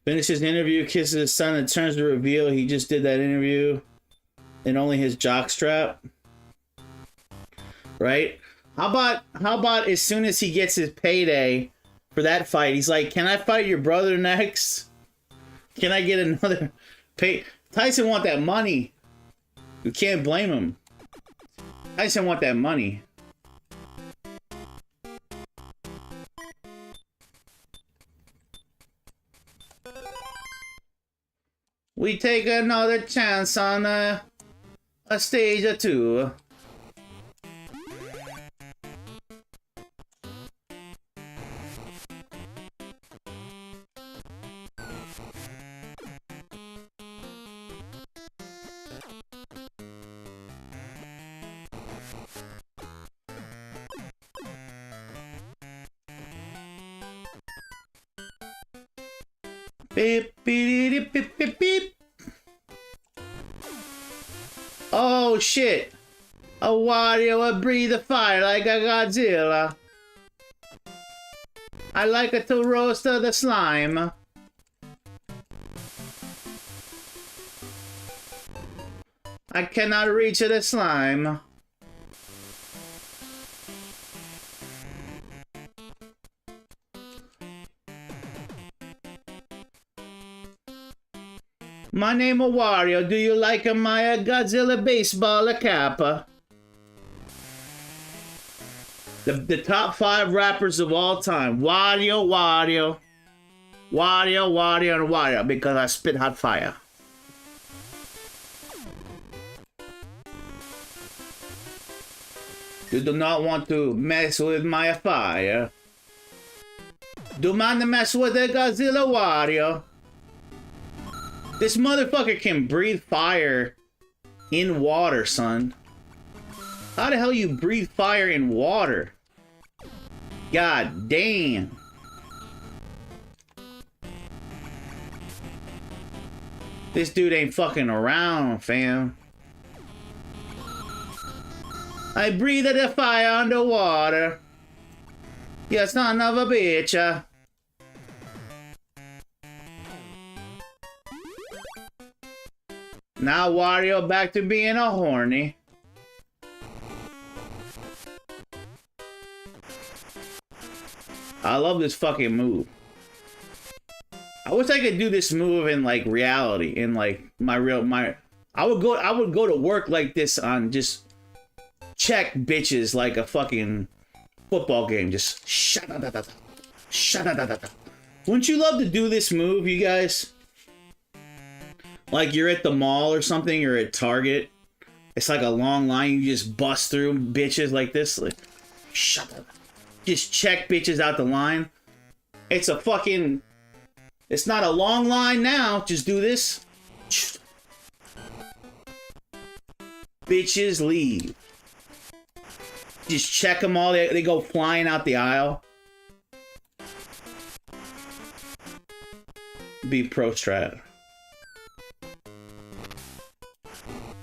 Finishes an interview, kisses his son, and turns to reveal he just did that interview in only his jockstrap. Right? How about as soon as he gets his payday for that fight, he's like, "Can I fight your brother next? Can I get another pay?" Tyson want that money. You can't blame him. Tyson want that money. We take another chance on a stage or two. Beep, beep, beep, beep, beep. Oh shit! A Wario will breathe the fire like a Godzilla. I like it to roast the slime. I cannot reach the slime. My name is Wario. Do you like my Godzilla baseball cap? The top 5 rappers of all time. Wario, Wario. Wario, Wario, and Wario. Because I spit hot fire. You do not want to mess with my fire. Do not mess with the Godzilla Wario. This motherfucker can breathe fire in water, son. How the hell you breathe fire in water? God damn. This dude ain't fucking around, fam. I breathe the fire underwater. You're son of a bitch. Now Wario back to being a horny. I love this fucking move. I wish I could do this move in like reality, in like my I would go to work like this on just check bitches like a fucking football game. Just shut-da-da-da-da. Wouldn't you love to do this move, you guys? Like you're at the mall or something, or at Target. It's like a long line, you just bust through bitches like this. Like, shut up. Just check bitches out the line. It's a fucking... It's not a long line now. Just do this. bitches leave. Just check them all. They go flying out the aisle. Be pro strat.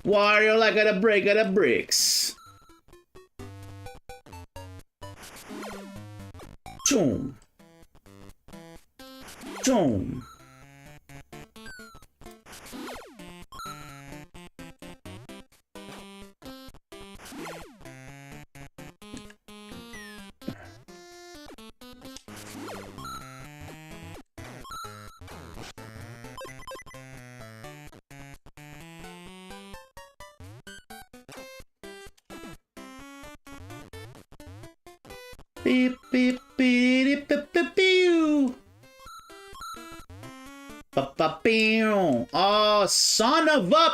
Wario like a break of the bricks. Choom. Choom. Beep beep beep beep beep beep. Ba ba beep. Oh, son of a.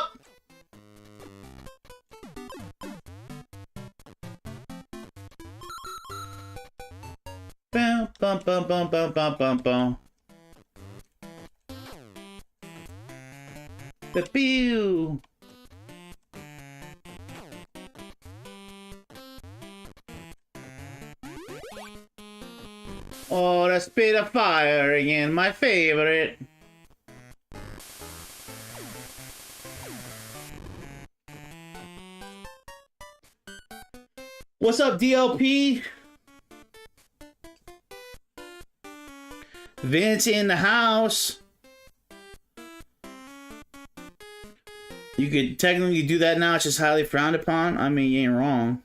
Bum bum bum bum bum bum bum bum. Beep beep. Oh, the spit of fire again, my favorite. What's up, DLP? Vince in the house. You could technically do that now, it's just highly frowned upon. I mean, you ain't wrong.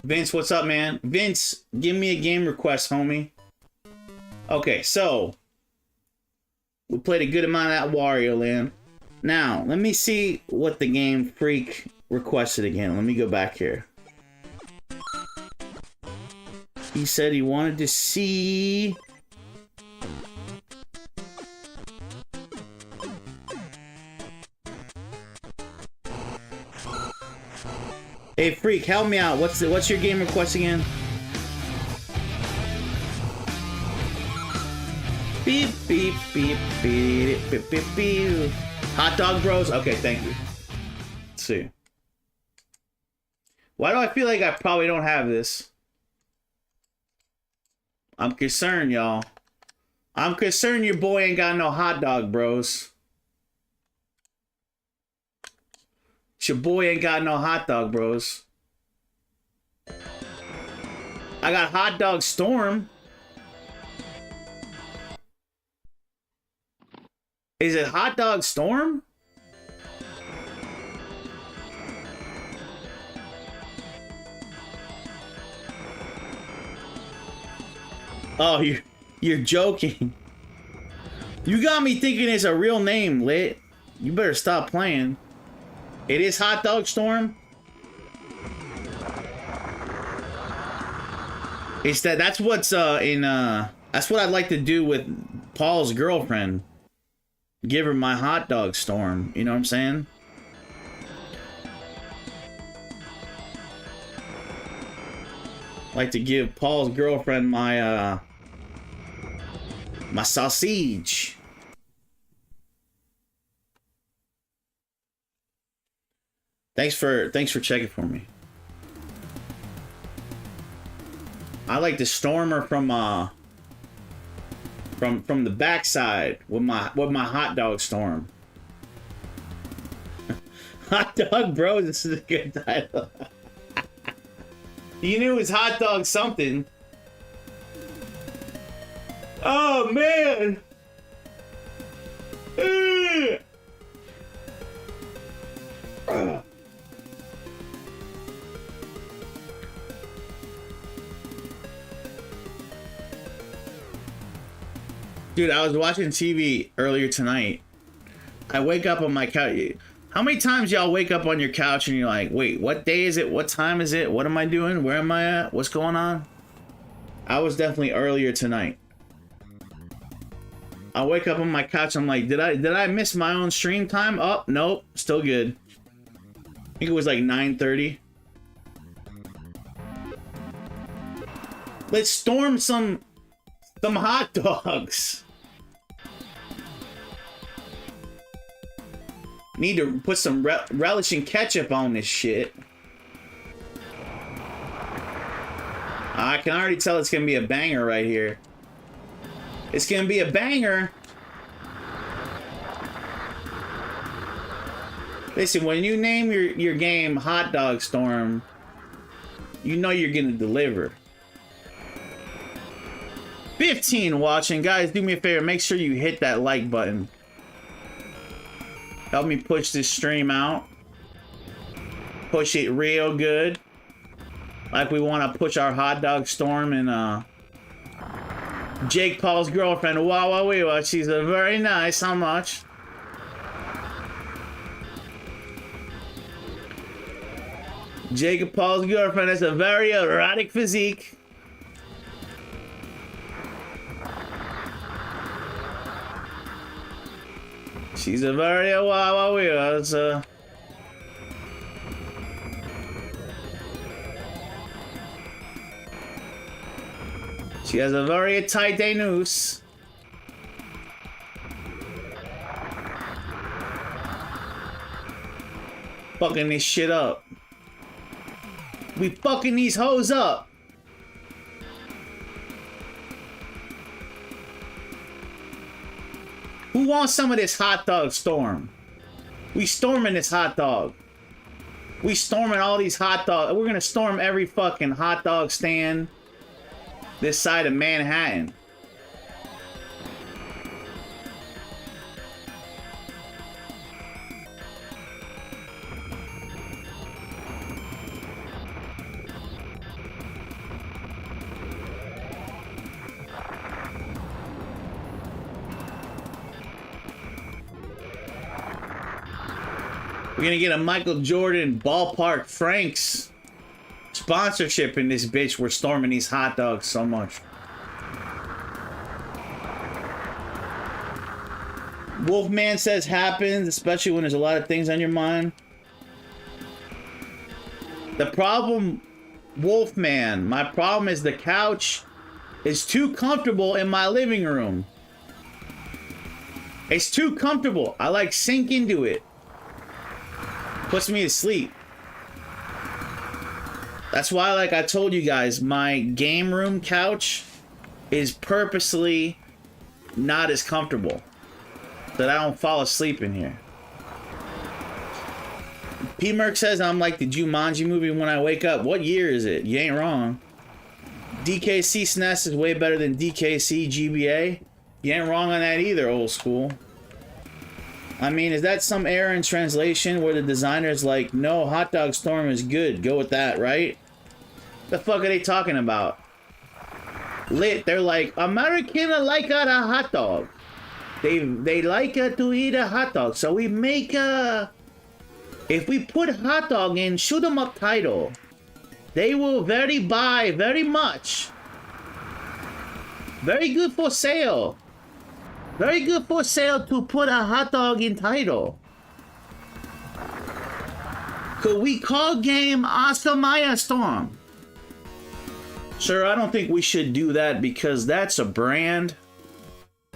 Vince, what's up, man? Vince, give me a game request, homie. Okay, so we played a good amount of that Wario Land. Now, let me see what the Game Freak requested again. Let me go back here. He said he wanted to see... Hey, Freak, help me out. What's your game request again? Beep, beep, beep, beep, beep, beep, beep. Hot Dog Bros? Okay, thank you. Let's see. Why do I feel like I probably don't have this? I'm concerned, y'all. I'm concerned your boy ain't got no Hot Dog Bros. Your boy ain't got no Hot Dog Bros. I got Hot Dog Storm. Is it Hot Dog Storm? Oh, you're joking. You got me thinking it's a real name, Lit. You better stop playing. It is Hot Dog Storm. It's that's what's that's what I'd like to do with Paul's girlfriend. Give her my Hot Dog Storm. You know what I'm saying? Like to give Paul's girlfriend my my sausage. Thanks for checking for me. I like the Stormer from the backside with my Hot Dog Storm. Hot Dog Bros, this is a good title. You knew it was Hot Dog something. Oh man. Dude, I was watching TV earlier tonight. I wake up on my couch. How many times y'all wake up on your couch and you're like, wait, what day is it? What time is it? What am I doing? Where am I at? What's going on? I was definitely earlier tonight. I wake up on my couch. I'm like, did I miss my own stream time? Oh, nope. Still good. I think it was like 9:30. Let's storm some hot dogs. Need to put some relish and ketchup on this shit. I can already tell it's gonna be a banger right here. It's gonna be a banger. Listen, when you name your game Hot Dog Storm, you know you're gonna deliver. 15 watching. Guys, do me a favor, make sure you hit that like button. Help me push this stream out. Push it real good. Like we want to push our Hot Dog Storm and Jake Paul's girlfriend. Wow, wow, wow. She's a very nice. How much? Jake Paul's girlfriend has a very erotic physique. She's a very wow, wow, wow. It's She has a very tight anus. Fucking this shit up. We fucking these hoes up. Who wants some of this Hot Dog Storm? We storming this hot dog. We storming all these hot dogs. We're gonna storm every fucking hot dog stand this side of Manhattan. We're gonna get a Michael Jordan Ballpark Franks sponsorship in this bitch. We're storming these hot dogs so much. Wolfman says happens, especially when there's a lot of things on your mind. The problem, Wolfman, my problem is the couch is too comfortable in my living room. It's too comfortable. I like sink into it. Puts me to sleep. That's why, like I told you guys, my game room couch is purposely not as comfortable, that I don't fall asleep in here. P. Merck says I'm like the Jumanji movie when I wake up. What year is it? You ain't wrong. DKC SNES is way better than DKC GBA. You ain't wrong on that either, old school. I mean, is that some error in translation where the designer's like, no, Hot Dog Storm is good, go with that, right? The fuck are they talking about? Lit, they're like, American like a hot dog. They like to eat a hot dog, so we make a... If we put hot dog in shoot 'em up title, they will buy very much. Very good for sale. Very good for sale to put a hot dog in title. Could we call game Asamaya Storm? Sir, I don't think we should do that because that's a brand.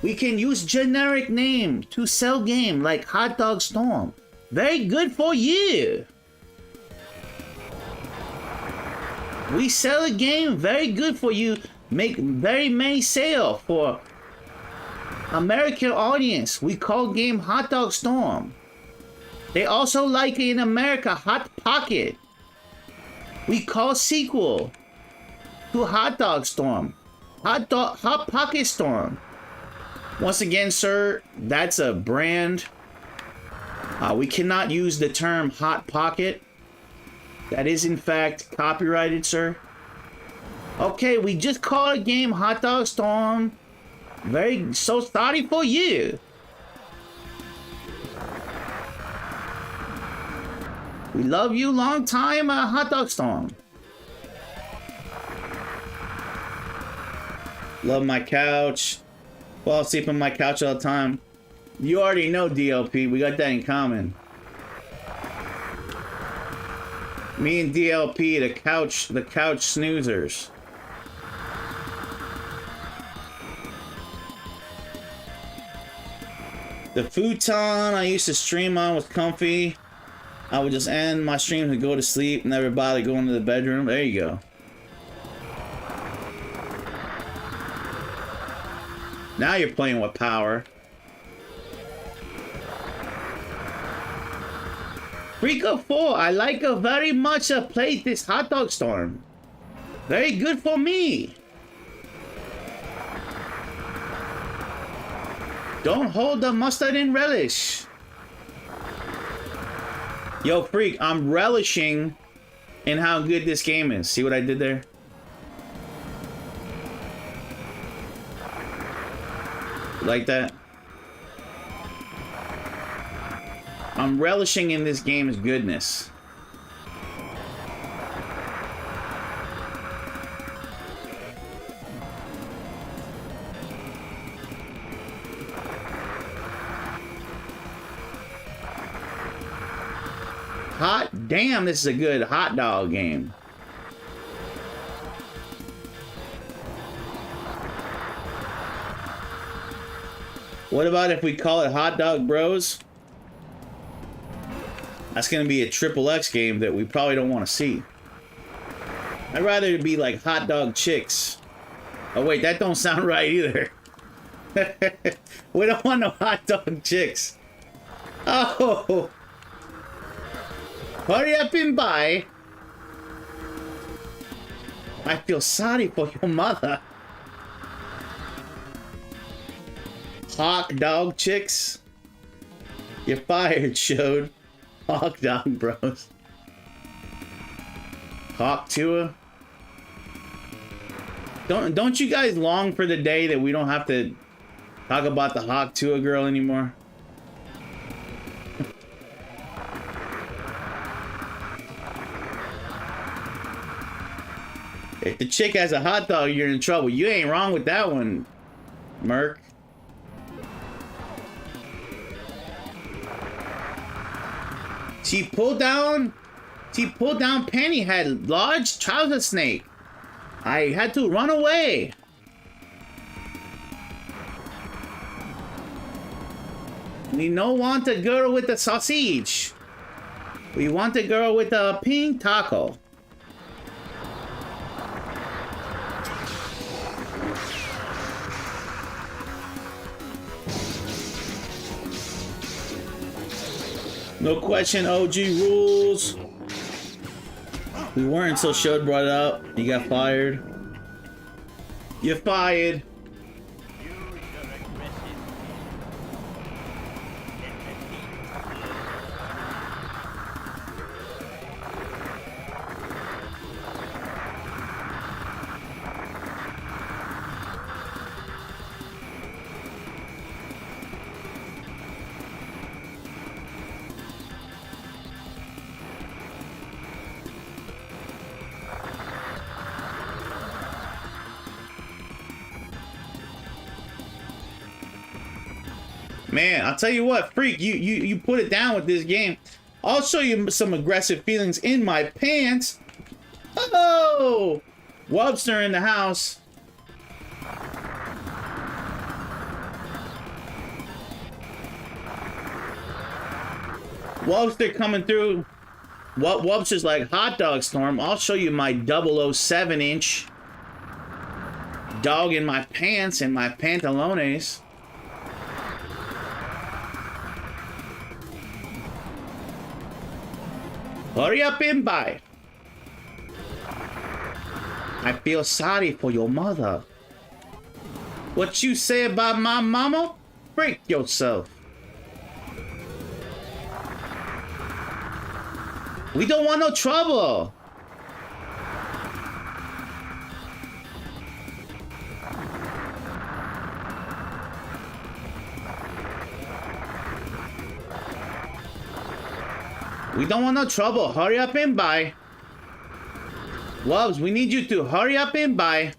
We can use generic name to sell game like Hot Dog Storm. Very good for you. We sell a game very good for you. Make very many sale for American audience. We call game Hot Dog Storm. They also like in America Hot Pocket. We call sequel to Hot Dog Storm. Hot Pocket Storm. Once again, sir, that's a brand. We cannot use the term Hot Pocket. That is in fact copyrighted, sir. Okay, we just call a game Hot Dog Storm. Very so sorry for you. We love you long time, Hot Dog Storm. Love my couch. Fall asleep on my couch all the time. You already know, DLP. We got that in common. Me and DLP, the couch snoozers. The futon I used to stream on was comfy. I would just end my streams and go to sleep, never bother going to the bedroom. There you go. Now you're playing with power. Freako 4, I like a very much played this hot dog storm. Very good for me. Don't hold the mustard in relish. Yo, Freak, I'm relishing in how good this game is. See what I did there? Like that? I'm relishing in this game's goodness. Hot damn, this is a good hot dog game. What about if we call it Hot Dog Bros? That's gonna be a XXX game that we probably don't want to see. I'd rather it be like Hot Dog Chicks. Oh wait, that don't sound right either. We don't want no Hot Dog Chicks. Oh! Hurry up and buy. I feel sorry for your mother. Hawk Dog Chicks. You're fired, Showed. Hawk Dog Bros. Hawk Tua. Don't you guys long for the day that we don't have to talk about the Hawk Tua girl anymore? If the chick has a hot dog, you're in trouble. You ain't wrong with that one, Merc. She pulled down Penny had large trouser snake. I had to run away. We don't want a girl with a sausage. We want a girl with a pink taco. No question, OG rules. We weren't until Showed brought it up. You got fired. You're fired. Man, I'll tell you what, Freak, you put it down with this game. I'll show you some aggressive feelings in my pants. Oh! Webster in the house. Webster coming through. Webster's like hot dog storm. I'll show you my 007-inch dog in my pants and my pantalones. Hurry up and buy. I feel sorry for your mother. What you say about my mama? Freak yourself. We don't want no trouble. We don't want no trouble. Hurry up and buy. Loves, we need you to hurry up and buy.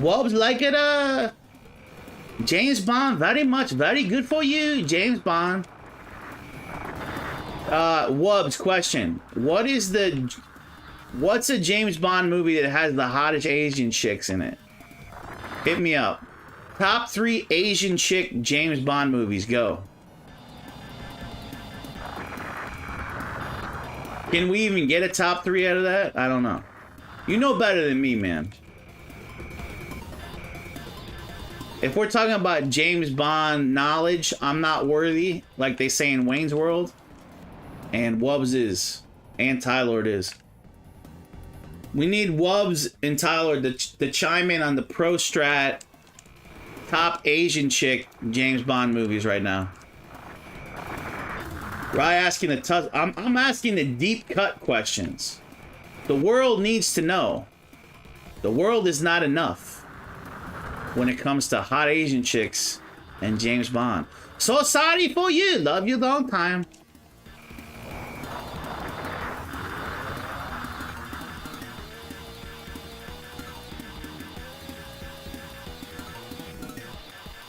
Wobbs like it, James Bond, very much, very good for you, James Bond. Wobbs, question. What is the What's a James Bond movie that has the hottest Asian chicks in it? Hit me up. Top 3 Asian chick James Bond movies. Go. Can we even get a top 3 out of that? I don't know. You know better than me, man. If we're talking about James Bond knowledge, I'm not worthy, like they say in Wayne's World. And Wubbs is. And Tylord is. We need Wubbs and Tylord to chime in on the Pro Strat top Asian chick James Bond movies right now. Rye asking the tough. I'm asking the deep cut questions. The world needs to know. The world is not enough when it comes to hot Asian chicks and James Bond. So sorry for you. Love you long time.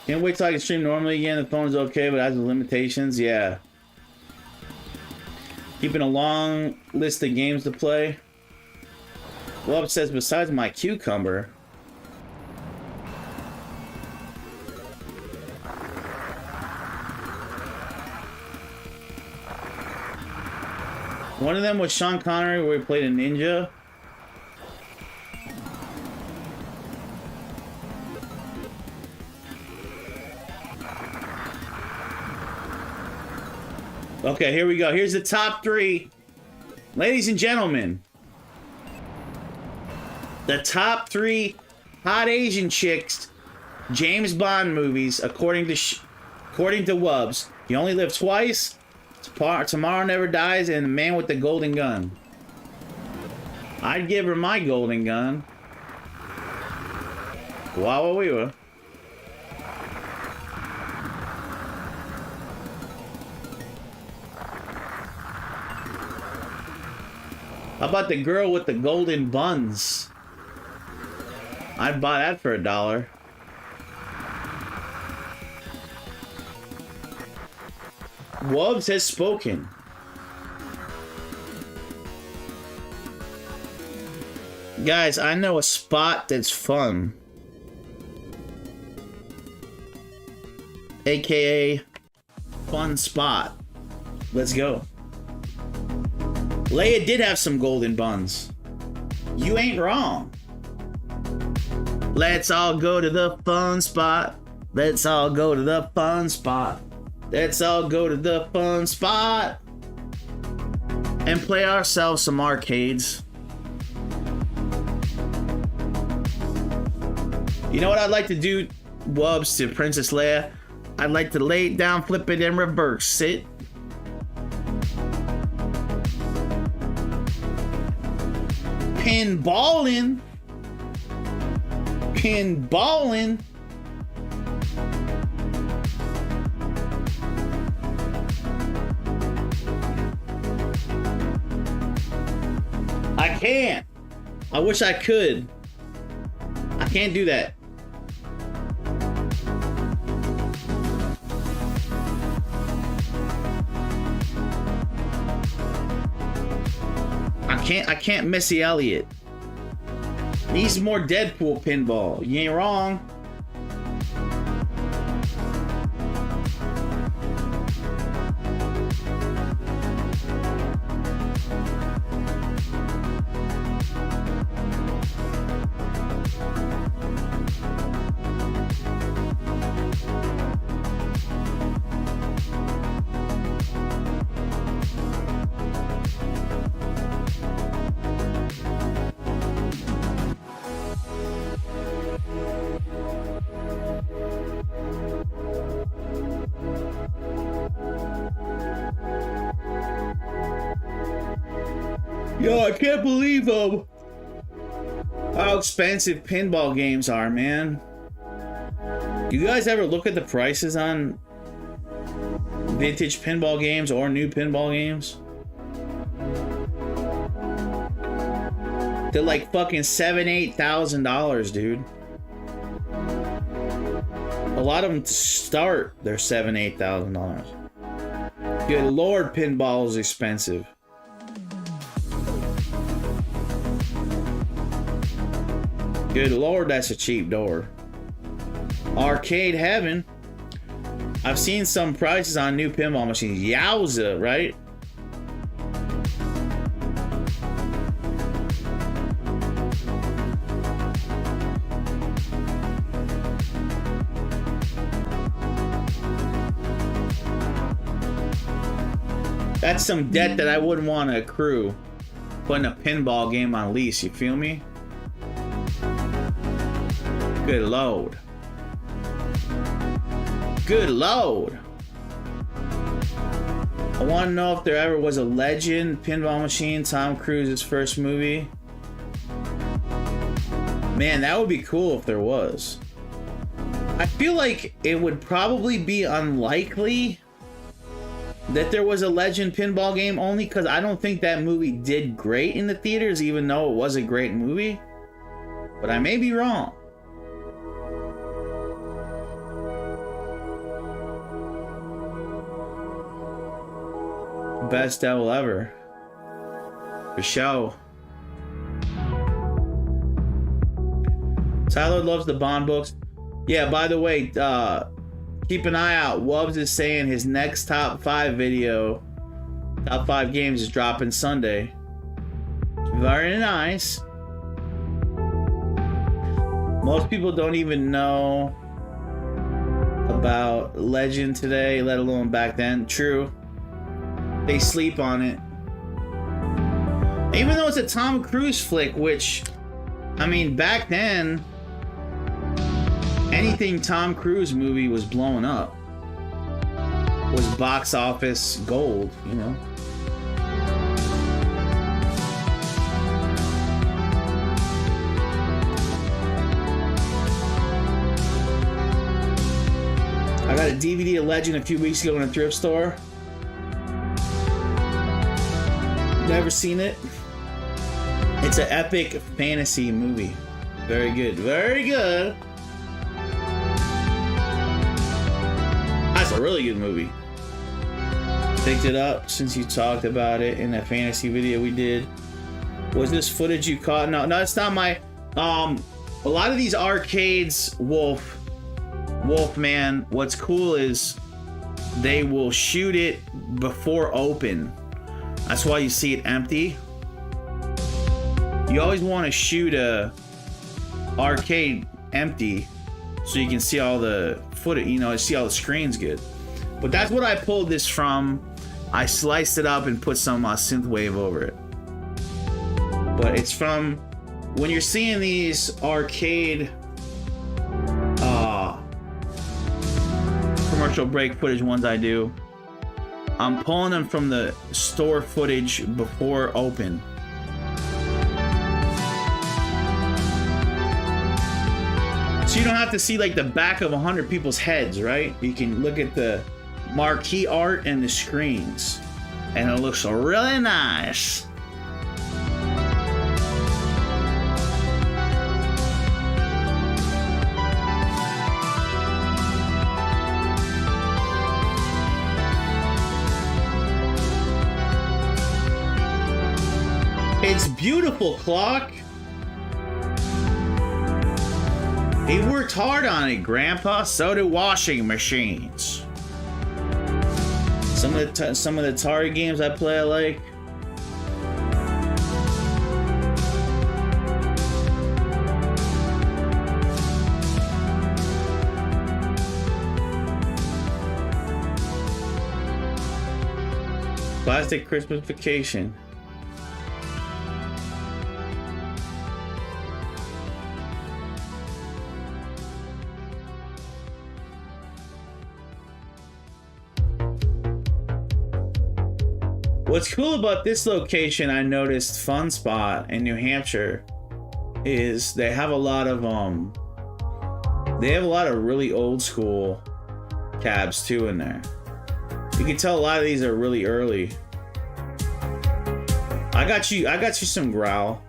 Can't wait till I can stream normally again. The phone's okay, but it has limitations. Yeah. Keeping a long list of games to play. Well, it says besides my cucumber. One of them was Sean Connery, where he played a ninja. Okay, here we go. Here's the top 3. Ladies and gentlemen. The top 3 hot Asian chicks James Bond movies, according to Wubbs. You only live twice. Tomorrow Never Dies, and The Man with the Golden Gun. I'd give her my golden gun. Wow, we were. How about the girl with the golden buns? I'd buy that for $1. Wubbs has spoken. Guys, I know a spot that's fun. AKA fun spot. Let's go. Leia did have some golden buns. You ain't wrong. Let's all go to the fun spot. Let's all go to the fun spot. Let's all go to the fun spot and play ourselves some arcades. You know what I'd like to do, Wubbs, to Princess Leia? I'd like to lay it down, flip it, and reverse it. Pinballing. Pinballing. I can't. I wish I could. I can't do that. I can't Missy Elliott. Needs more Deadpool pinball. You ain't wrong. Yo, I can't believe how expensive pinball games are, man. You guys ever look at the prices on vintage pinball games or new pinball games? They're like fucking $7,000-8,000, dude. A lot of them to start, they're $7,000-8,000. Good lord, pinball is expensive. Good lord, that's a cheap door. Arcade Heaven. I've seen some prices on new pinball machines. Yowza, right? That's some debt that I wouldn't want to accrue putting a pinball game on lease, you feel me? Good lord. Good lord. I want to know if there ever was a Legend pinball machine, Tom Cruise's first movie. Man, that would be cool if there was. I feel like it would probably be unlikely that there was a Legend pinball game, only because I don't think that movie did great in the theaters, even though it was a great movie. But I may be wrong. Best devil ever. For show. Tyler loves the Bond books. Yeah, by the way, keep an eye out. Wubbs is saying his next top 5 video, top 5 games, is dropping Sunday. Very nice. Most people don't even know about Legend today, let alone back then. True. They sleep on it. Even though it's a Tom Cruise flick, which, I mean, back then, anything Tom Cruise movie was blowing up. Was box office gold, you know? I got a DVD of Legend a few weeks ago in a thrift store. Never seen it. It's an epic fantasy movie. Very good. Very good. That's a really good movie. Picked it up since you talked about it in that fantasy video we did. Was this footage you caught? No, it's not my... A lot of these arcades, Wolfman, what's cool is they will shoot it before open. That's why you see it empty. You always want to shoot a arcade empty so you can see all the footage, you know, see all the screens good. But that's what I pulled this from. I sliced it up and put some synthwave over it. But it's from when you're seeing these arcade commercial break footage ones I do. I'm pulling them from the store footage before open. So you don't have to see like the back of 100 people's heads, right? You can look at the marquee art and the screens, and it looks really nice. It's beautiful, Clock. He worked hard on it, Grandpa. So do washing machines. Some of the Atari games I play, I like. Plastic Christmas Vacation. What's cool about this location, I noticed, Fun Spot in New Hampshire, is they have a lot of really old school cabs too in there. You can tell a lot of these are really early. I got you some Growl.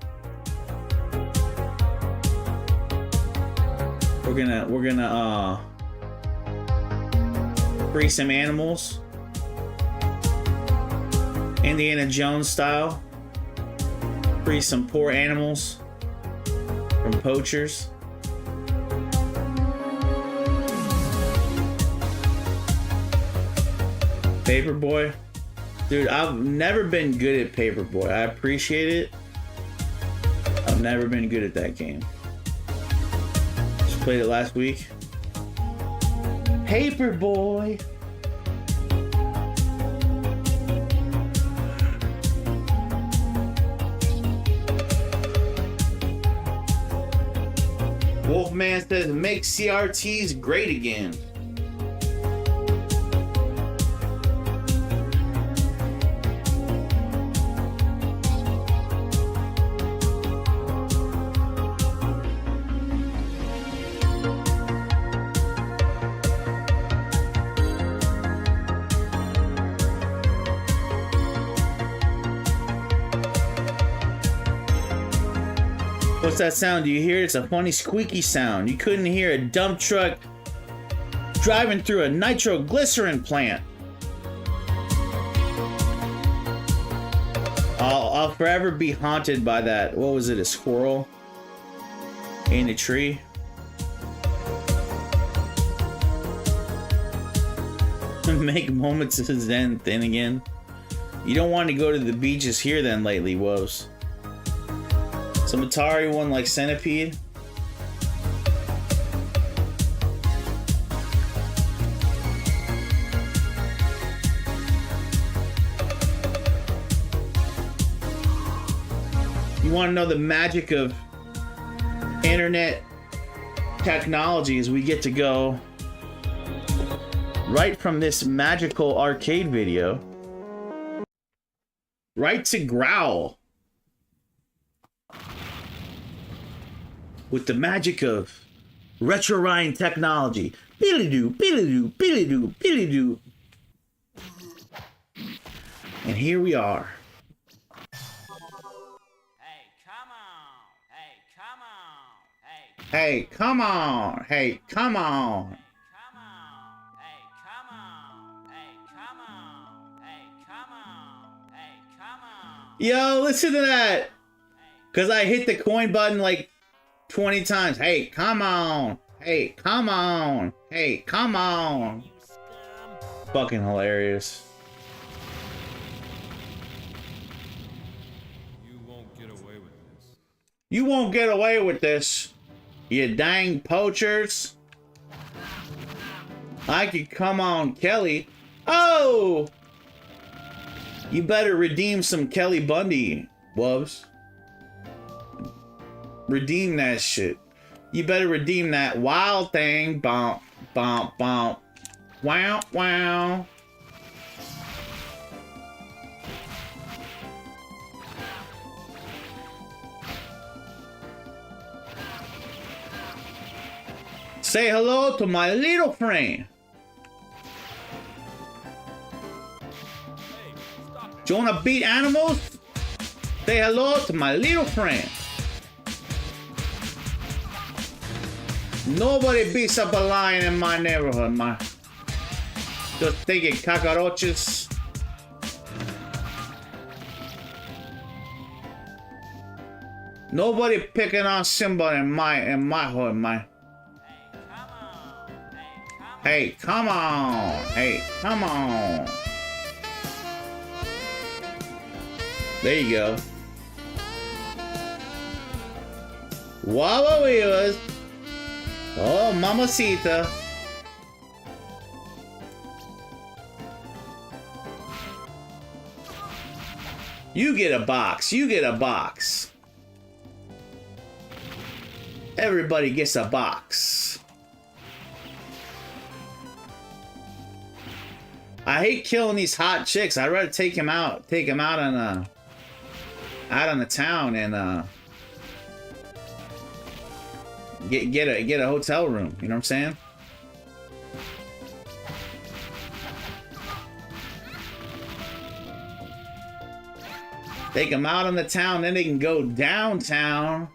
We're gonna free some animals. Indiana Jones style. Free some poor animals. from Poachers. Paperboy. Dude, I've never been good at Paperboy. I appreciate it. I've never been good at that game. Just played it last week. Paperboy. Wolfman says, make CRTs great again. What's that sound? Do you hear it? It's a funny squeaky sound. You couldn't hear a dump truck driving through a nitroglycerin plant. I'll forever be haunted by that. What was it? A squirrel in a tree? Make moments of zen thin again. You don't want to go to the beaches here then lately, woes. Some Atari one like Centipede. You want to know the magic of internet technology is we get to go right from this magical arcade video right to Growl. With the magic of Retro Ryan technology. Billy-doo, billy-doo, billy-doo, billy-doo. And here we are. Hey, come on. Hey, come on. Yo, listen to that. Because I hit the coin button like 20 times. Hey, come on. Hey, come on. Hey, come on. Fucking hilarious. You won't get away with this. You won't get away with this, you dang poachers. I could come on, Kelly. Oh! You better redeem some Kelly Bundy, Wubs. Redeem that shit. You better redeem that wild thing. Bump, bump, bump. Wow, wow. Say hello to my little friend. Do you wanna beat animals? Say hello to my little friend. Nobody beats up a lion in my neighborhood, man. Just thinking cockroaches. Nobody picking on Simba in my hood, man. Hey, come on. Hey, come on. There you go. Wawa Wheelers. Oh, mamacita. You get a box. You get a box. Everybody gets a box. I hate killing these hot chicks. I'd rather take them out on the town and get a hotel room. You know what I'm saying? Take them out on the town, then they can go downtown.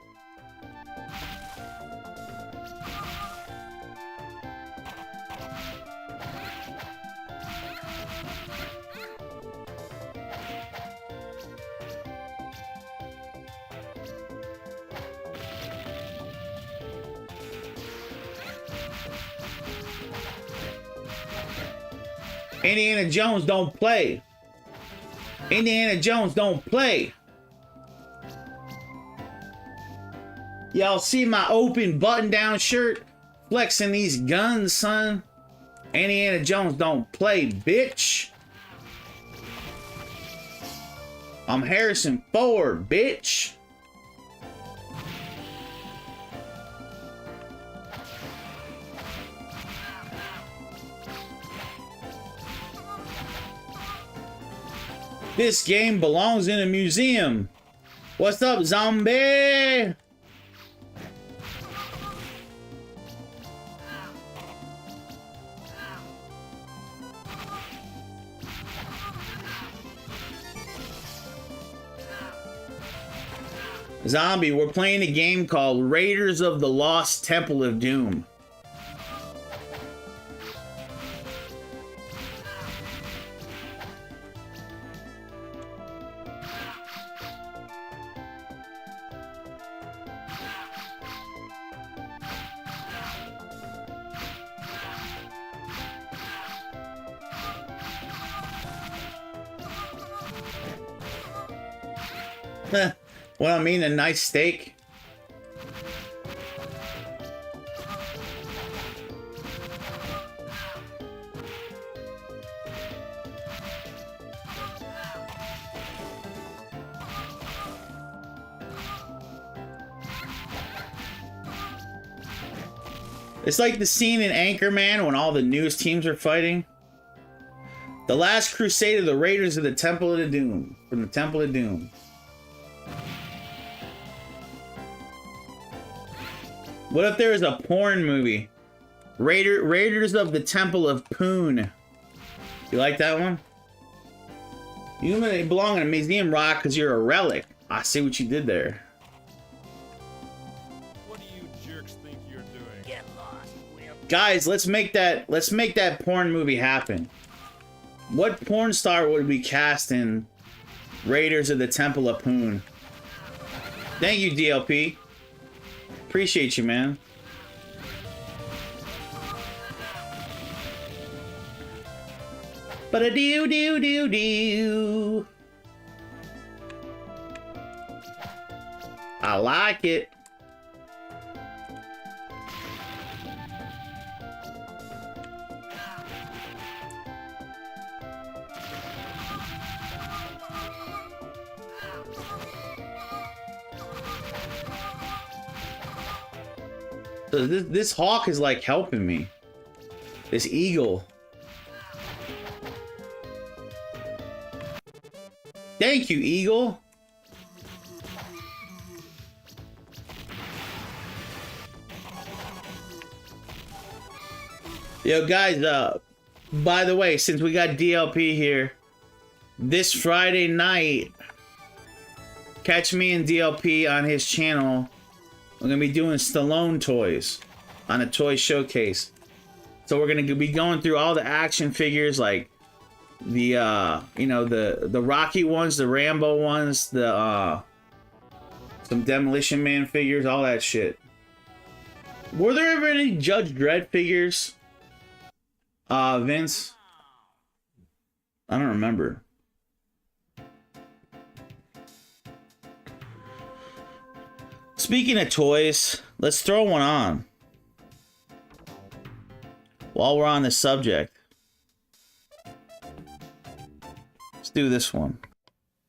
Indiana Jones don't play. Indiana Jones don't play. Y'all see my open button-down shirt? Flexing these guns, son. Indiana Jones don't play, bitch. I'm Harrison Ford, bitch. This game belongs in a museum. What's up, zombie? Zombie, we're playing a game called Raiders of the Lost Temple of Doom. What I mean, a nice steak. It's like the scene in Anchorman when all the newest teams are fighting. The Last Crusade of the Raiders of the Temple of Doom. From the Temple of Doom. What if there was a porn movie? Raiders of the Temple of Poon. You like that one? You belong in a museum, Rock, because you're a relic. I see what you did there. What do you jerks think you're doing? Get lost, wimp. Guys, let's make that porn movie happen. What porn star would we cast in Raiders of the Temple of Poon? Thank you, DLP. Appreciate you, man. But a do. I like it. So this hawk is like helping me. This eagle. Thank you, eagle. Yo, guys, by the way, since we got DLP here, this Friday night, catch me and DLP on his channel. We're gonna be doing Stallone toys on a toy showcase. So we're gonna be going through all the action figures, like the you know, the Rocky ones, the Rambo ones, the some Demolition Man figures, all that shit. Were there ever any Judge Dredd figures? Vince? I don't remember. Speaking of toys, let's throw one on. While we're on the subject. Let's do this one.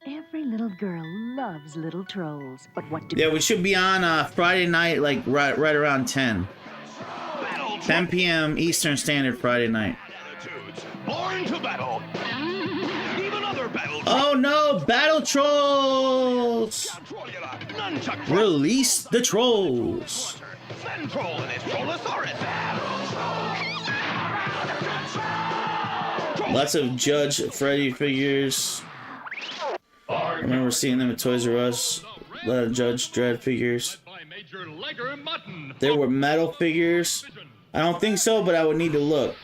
Every little girl loves little trolls, but what do Yeah, we should be on Friday night, like right around 10. 10 p.m. Eastern Standard Friday night. Born to battle. Even other battle. Oh no, battle trolls! Release the trolls. Send troll and his Trollosaurus. Lots of Judge Freddy figures. I remember seeing them at Toys R Us. A lot of Judge Dredd figures. There were metal figures. I don't think so, but I would need to look.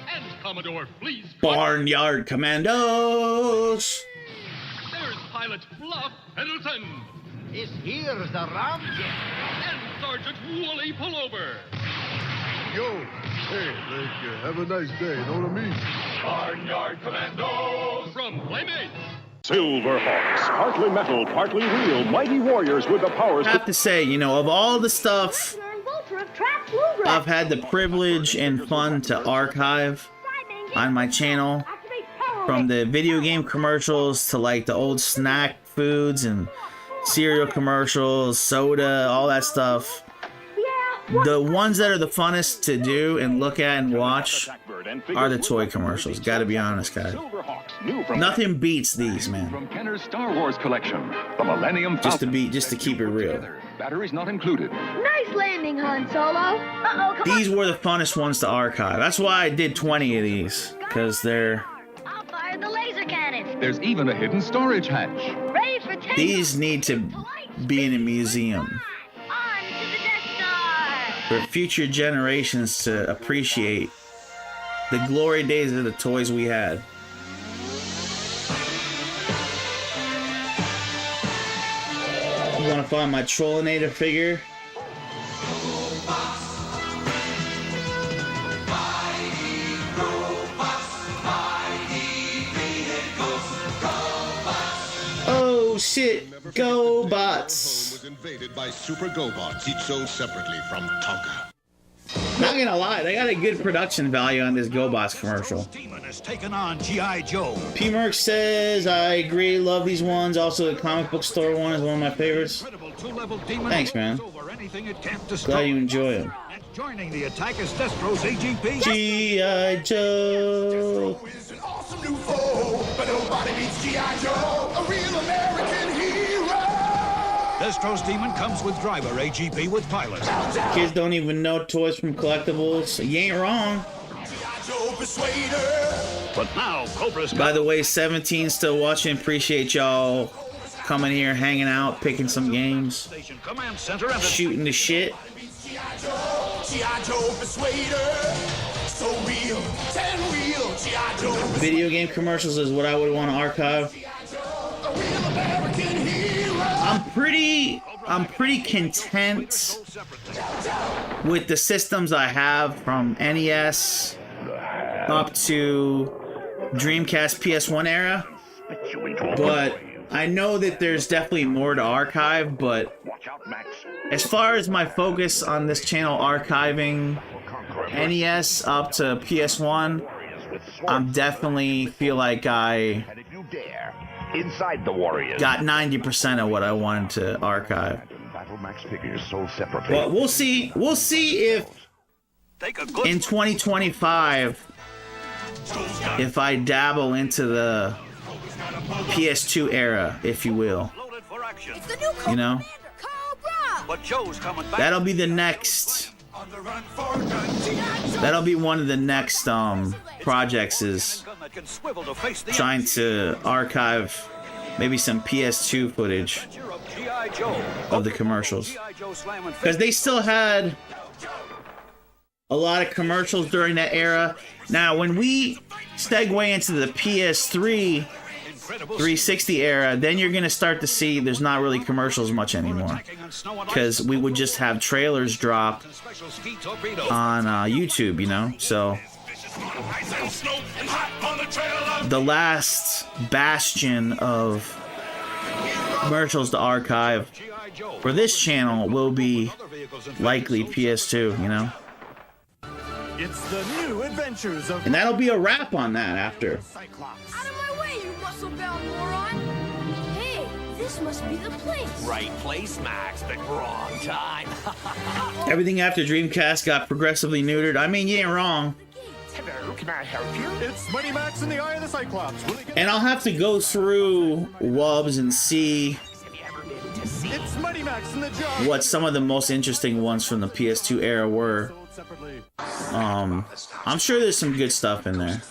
And Commodore Flea's Barnyard Commandos. There's Pilot Fluff Pendleton. This here's the ramjet. And Sergeant Wooly Pullover. You, Hey, have a nice day, know what I mean? Barnyard Commandos from Playmates. Silverhawks, partly metal, partly real, mighty warriors with the powers. I have to say, you know, of all the stuff I've had the privilege and fun to archive on my channel, from the video game commercials to like the old snack foods and cereal commercials, soda, all that stuff. The ones that are the funnest to do and look at and watch are the toy commercials. Gotta be honest, guys. Nothing beats these, man. From Kenner's Star Wars collection, the Millennium Falcon. Just to keep it real. Batteries not included. Nice landing, Han Solo. Uh-oh, come These were the funnest ones to archive. That's why I did 20 of these, because they're... I'll fire the laser cannon. There's even a hidden storage hatch. Ready for takeoff. These need to be in a museum for future generations to appreciate the glory days of the toys we had. You want to find my Trollinator figure? Oh shit! GoBots! Was invaded by Super GoBots, each sold separately from Tonka. Not gonna lie, they got a good production value on this GoBots commercial. Demon has taken on G.I. Joe. P. Merck says, I agree, love these ones. Also, the comic book store one is one of my favorites. Thanks, man. Glad you enjoy them. Joining the attack is Destro's AGP. G.I. Joe. Awesome new foe, but nobody beats G.I. Joe, a real American hero. Destro's Demon comes with driver, AGP with pilot. Kids don't even know toys from collectibles. You ain't wrong. But now, Cobra's... By the way, 17 still watching. Appreciate y'all coming here, hanging out, picking some games, shooting the shit. Video game commercials is what I would want to archive. I'm pretty content with the systems I have from NES up to Dreamcast PS1 era, but I know that there's definitely more to archive. But as far as my focus on this channel archiving NES up to PS1, I'm definitely feel like I Inside the Warriors. got 90% of what I wanted to archive. But we'll see. We'll see if in 2025 if I dabble into the PS2 era, if you will. You know? That'll be the next. That'll be one of the next projects, is trying to archive maybe some PS2 footage of the commercials, because they still had a lot of commercials during that era. Now when we segue into the PS3 360 era, then you're gonna start to see there's not really commercials much anymore, because we would just have trailers drop on YouTube, you know. So the last bastion of commercials to archive for this channel will be likely PS2, you know. It's the new adventures of... And that'll be a wrap on that after. muscle-bound moron. Hey, this must be the place. Right place, Max, but wrong time. Everything after Dreamcast got progressively neutered. I mean, you ain't wrong. Hello, can I help you? It's Mighty Max in the Eye of the Cyclops. And I'll have to go through WUBs and see It's Mighty Max in the Jar. what some of the most interesting ones from the PS2 era were. I'm sure there's some good stuff in there.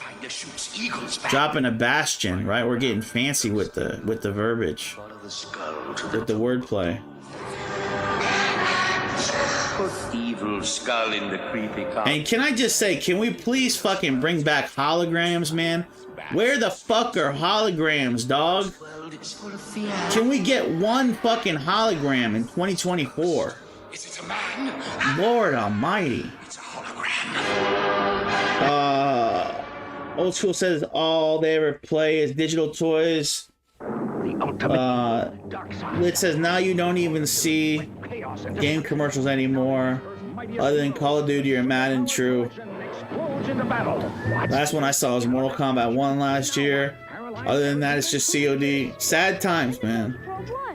Dropping a Bastion, right? We're getting fancy with the verbiage, with the wordplay. Put evil skull in the creepy car. And can I just say, can we please fucking bring back holograms, man? Where the fuck are holograms, dog? Can we get one fucking hologram in 2024? Lord almighty. It's a hologram. Old School says all they ever play is digital toys. Lit says now you don't even see game commercials anymore, other than Call of Duty or Madden. True. Last one I saw was Mortal Kombat 1 last year. Other than that, it's just COD. Sad times, man.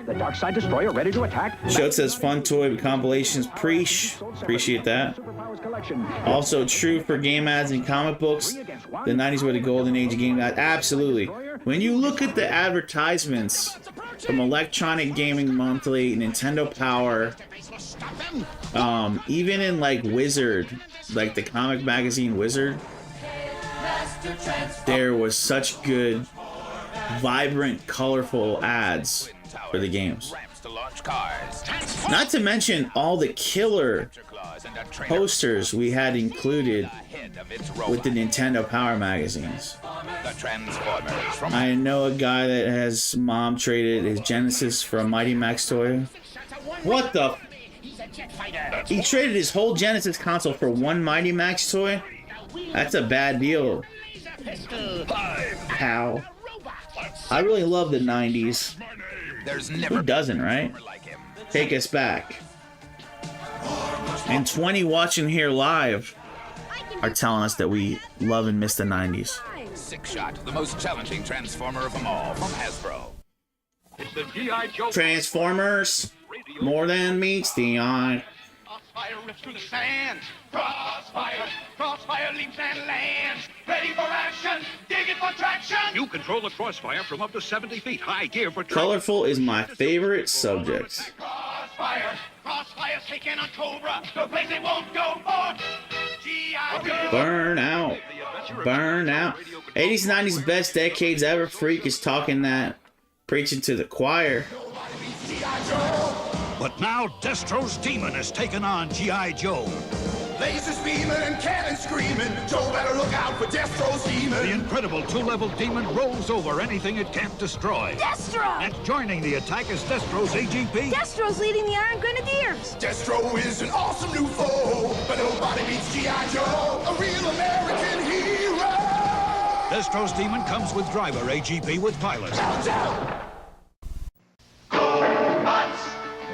The Darkseid Destroyer ready to attack. Show says fun toy compilations. Appreciate that. Also true for game ads and comic books. The 90s were the golden age of game ads. Absolutely. When you look at the advertisements from Electronic Gaming Monthly, Nintendo Power, even in like Wizard, like the comic magazine Wizard, there was such good, vibrant, colorful ads for the games. Not to mention all the killer posters we had included with the Nintendo Power magazines. I know a guy that has mom traded his Genesis for a Mighty Max toy. What the? He traded his whole Genesis console for one Mighty Max toy? That's a bad deal. How? I really love the 90s. Who doesn't, right? Take us back. And 20 watching here live are telling us that we love and miss the 90s. Six Shot, the most challenging Transformer of them all, from Hasbro. It's the G.I. Joe Transformers, more than meets the eye. Crossfire rips through the sand. Crossfire leaps and lands. Ready for action, digging for traction. You control the Crossfire from up to 70 feet. High gear for... Colorful is my favorite subject. Crossfire's taking on Cobra. No place they won't go for. Burn out. Burn out. 80s, 90s best decades ever. Freak is talking that. Preaching to the choir. But now Destro's demon has taken on G.I. Joe. Lasers beaming and cannons screaming. Joe better look out for Destro's demon. The incredible two-level demon rolls over anything it can't destroy. Destro! And joining the attack is Destro's AGP. Destro's leading the Iron Grenadiers. Destro is an awesome new foe, but nobody beats G.I. Joe, a real American hero. Destro's demon comes with driver AGP with pilot.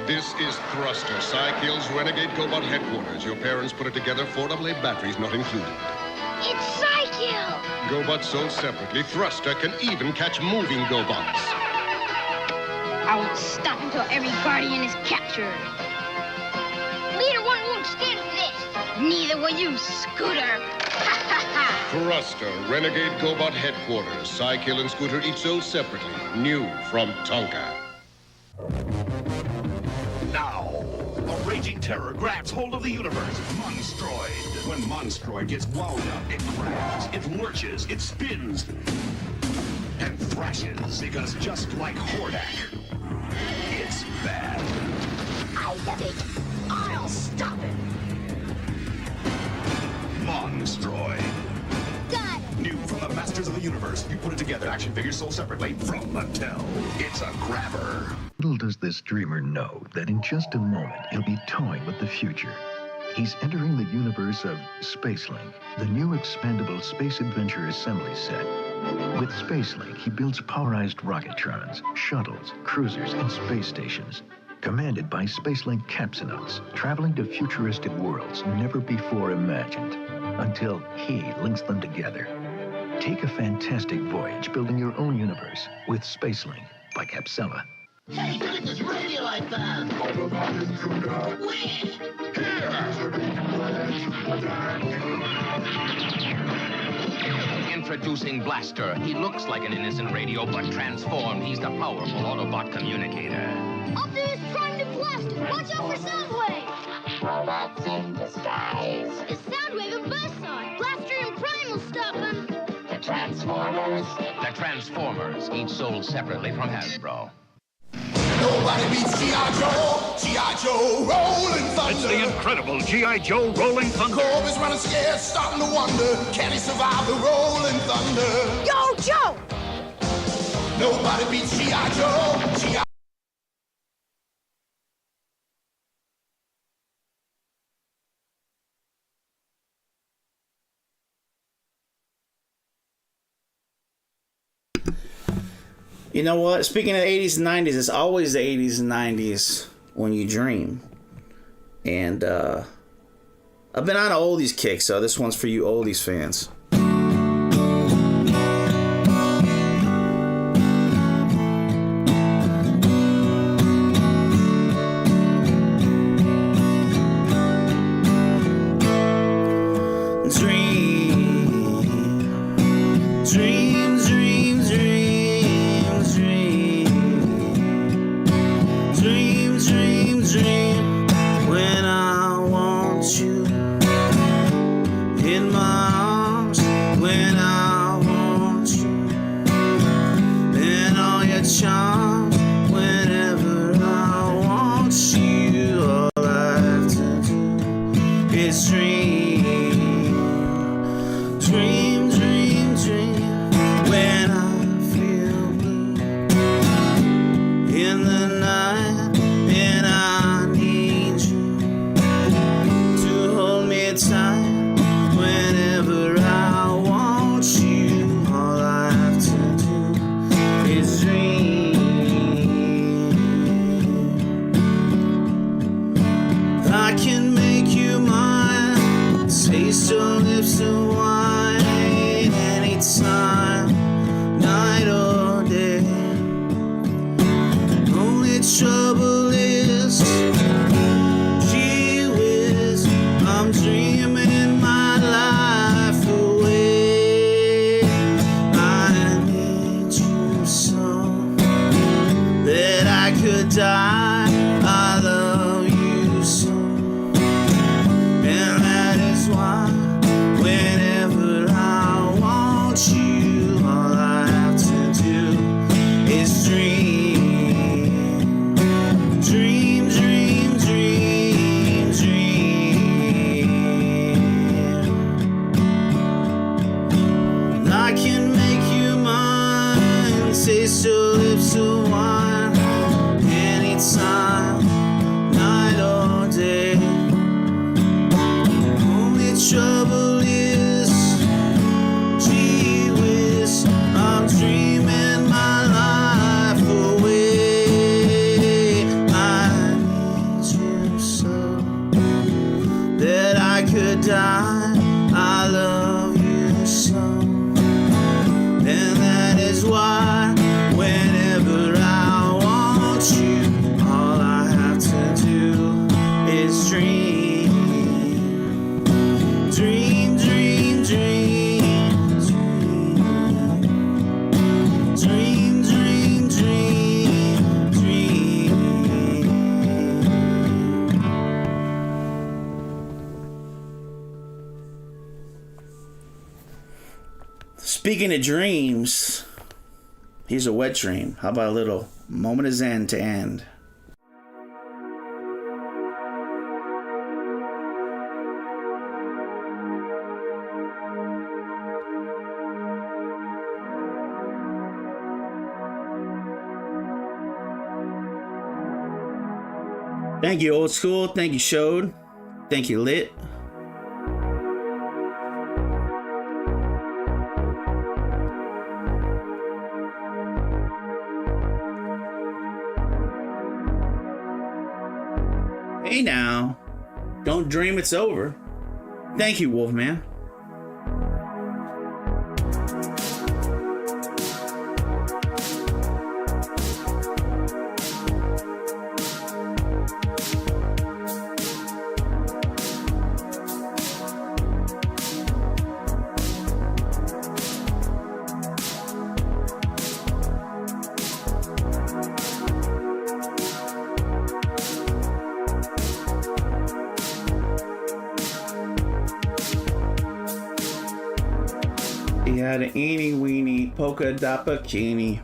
This is Thruster, Psykill's Renegade GoBot headquarters. Your parents put it together, 4 AA batteries not included. It's Psykill! GoBots sold separately. Thruster can even catch moving GoBots. I won't stop until every Guardian is captured. Leader 1 won't stand for this. Neither will you, Scooter. Thruster, Renegade GoBot headquarters. Psykill and Scooter each sold separately. New from Tonka. Now, a raging terror grabs hold of the universe. Monstroid. When Monstroid gets wound up, it grabs, it lurches, it spins, and thrashes. Because just like Hordak, it's bad. I love it. I'll stop it. Monstroid. Got it. New from the Masters of the Universe. You put it together. Action figures sold separately from Mattel. It's a grabber. Little does this dreamer know that in just a moment, he'll be toying with the future. He's entering the universe of SpaceLink, the new expandable space adventure assembly set. With SpaceLink, he builds powerized rocketrons, shuttles, cruisers, and space stations, commanded by SpaceLink capsonauts, traveling to futuristic worlds never before imagined, until he links them together. Take a fantastic voyage building your own universe with SpaceLink by Capsella. Hey, look at this radio I found. Introducing Blaster. He looks like an innocent radio, but transformed, he's the powerful Autobot communicator. Optimus Prime to Blaster! Watch out for Soundwave! Robots in disguise. It's Soundwave and Buzzsaw. Blaster and Prime will stop them. The Transformers. The Transformers, each sold separately from Hasbro. Nobody beats G.I. Joe. G.I. Joe rolling thunder. It's the incredible G.I. Joe rolling thunder. Corb is running scared, starting to wonder. Can he survive the rolling thunder? Yo, Joe! Nobody beats G.I. Joe. G.I. You know what? Speaking of 80s and 90s, it's always the 80s and 90s when you dream. And I've been on an oldies kick, so this one's for you oldies fans. Speaking of dreams, here's a wet dream. How about a little moment of zen to end? Thank you, Old School. Thank you, Showed. Thank you, Lit. Hey now, don't dream it's over. Thank you, Wolfman. He had an eeny weeny polka dot bikini.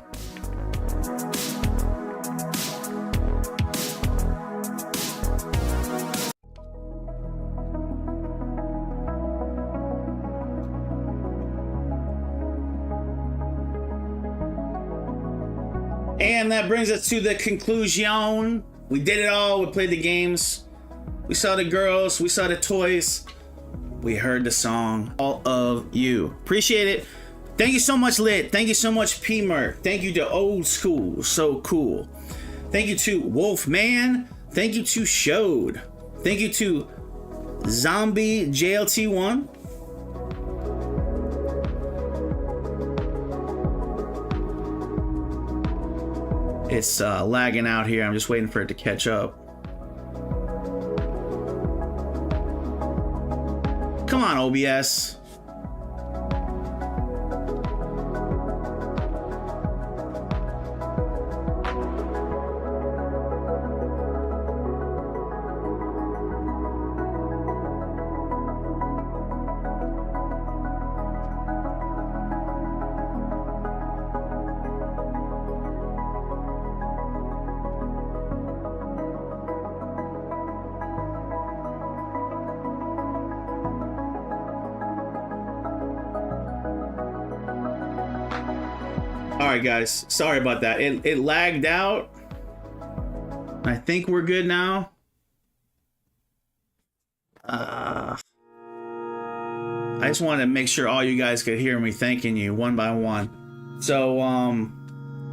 And that brings us to the conclusion. We did it all. We played the games. We saw the girls. We saw the toys. We heard the song. All of you. Appreciate it. Thank you so much, Lit. Thank you so much, P-Merc. Thank you to Old School. So cool. Thank you to Wolfman. Thank you to Showed. Thank you to Zombie JLT1. It's lagging out here. I'm just waiting for it to catch up. Come on, OBS. Alright guys, sorry about that. It lagged out. I think we're good now. I just wanted to make sure all you guys could hear me thanking you one by one. So,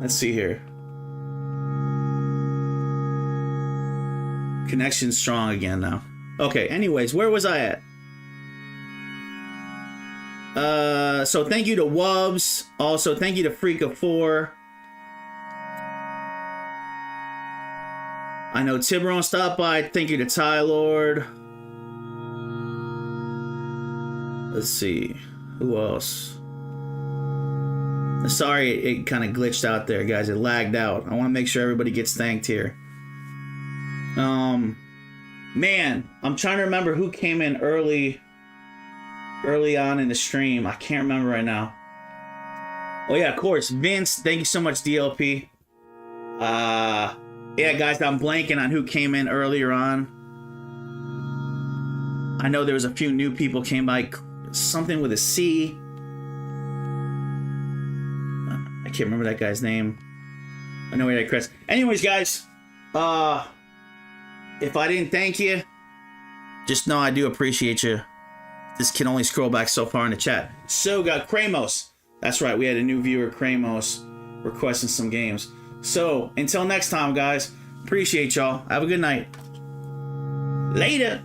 let's see here. Connection's strong again now. Okay, anyways, where was I at? So thank you to Wubs. Also, thank you to Freak of 4. I know Tiburon stopped by. Thank you to Ty Lord. Let's see. Who else? Sorry it kind of glitched out there, guys. It lagged out. I want to make sure everybody gets thanked here. Man, I'm trying to remember who came in early on in the stream. I can't remember right now. Oh yeah, of course, Vince. Thank you so much, DLP. Yeah, guys, I'm blanking on who came in earlier on. I know there was a few new people came by. Something with a C. I can't remember that guy's name. I know where that Chris. Anyways, guys, if I didn't thank you, just know I do appreciate you. This can only scroll back so far in the chat. So got Kramos. That's right, we had a new viewer, Kramos, requesting some games. So until next time, guys, appreciate y'all. Have a good night. Later.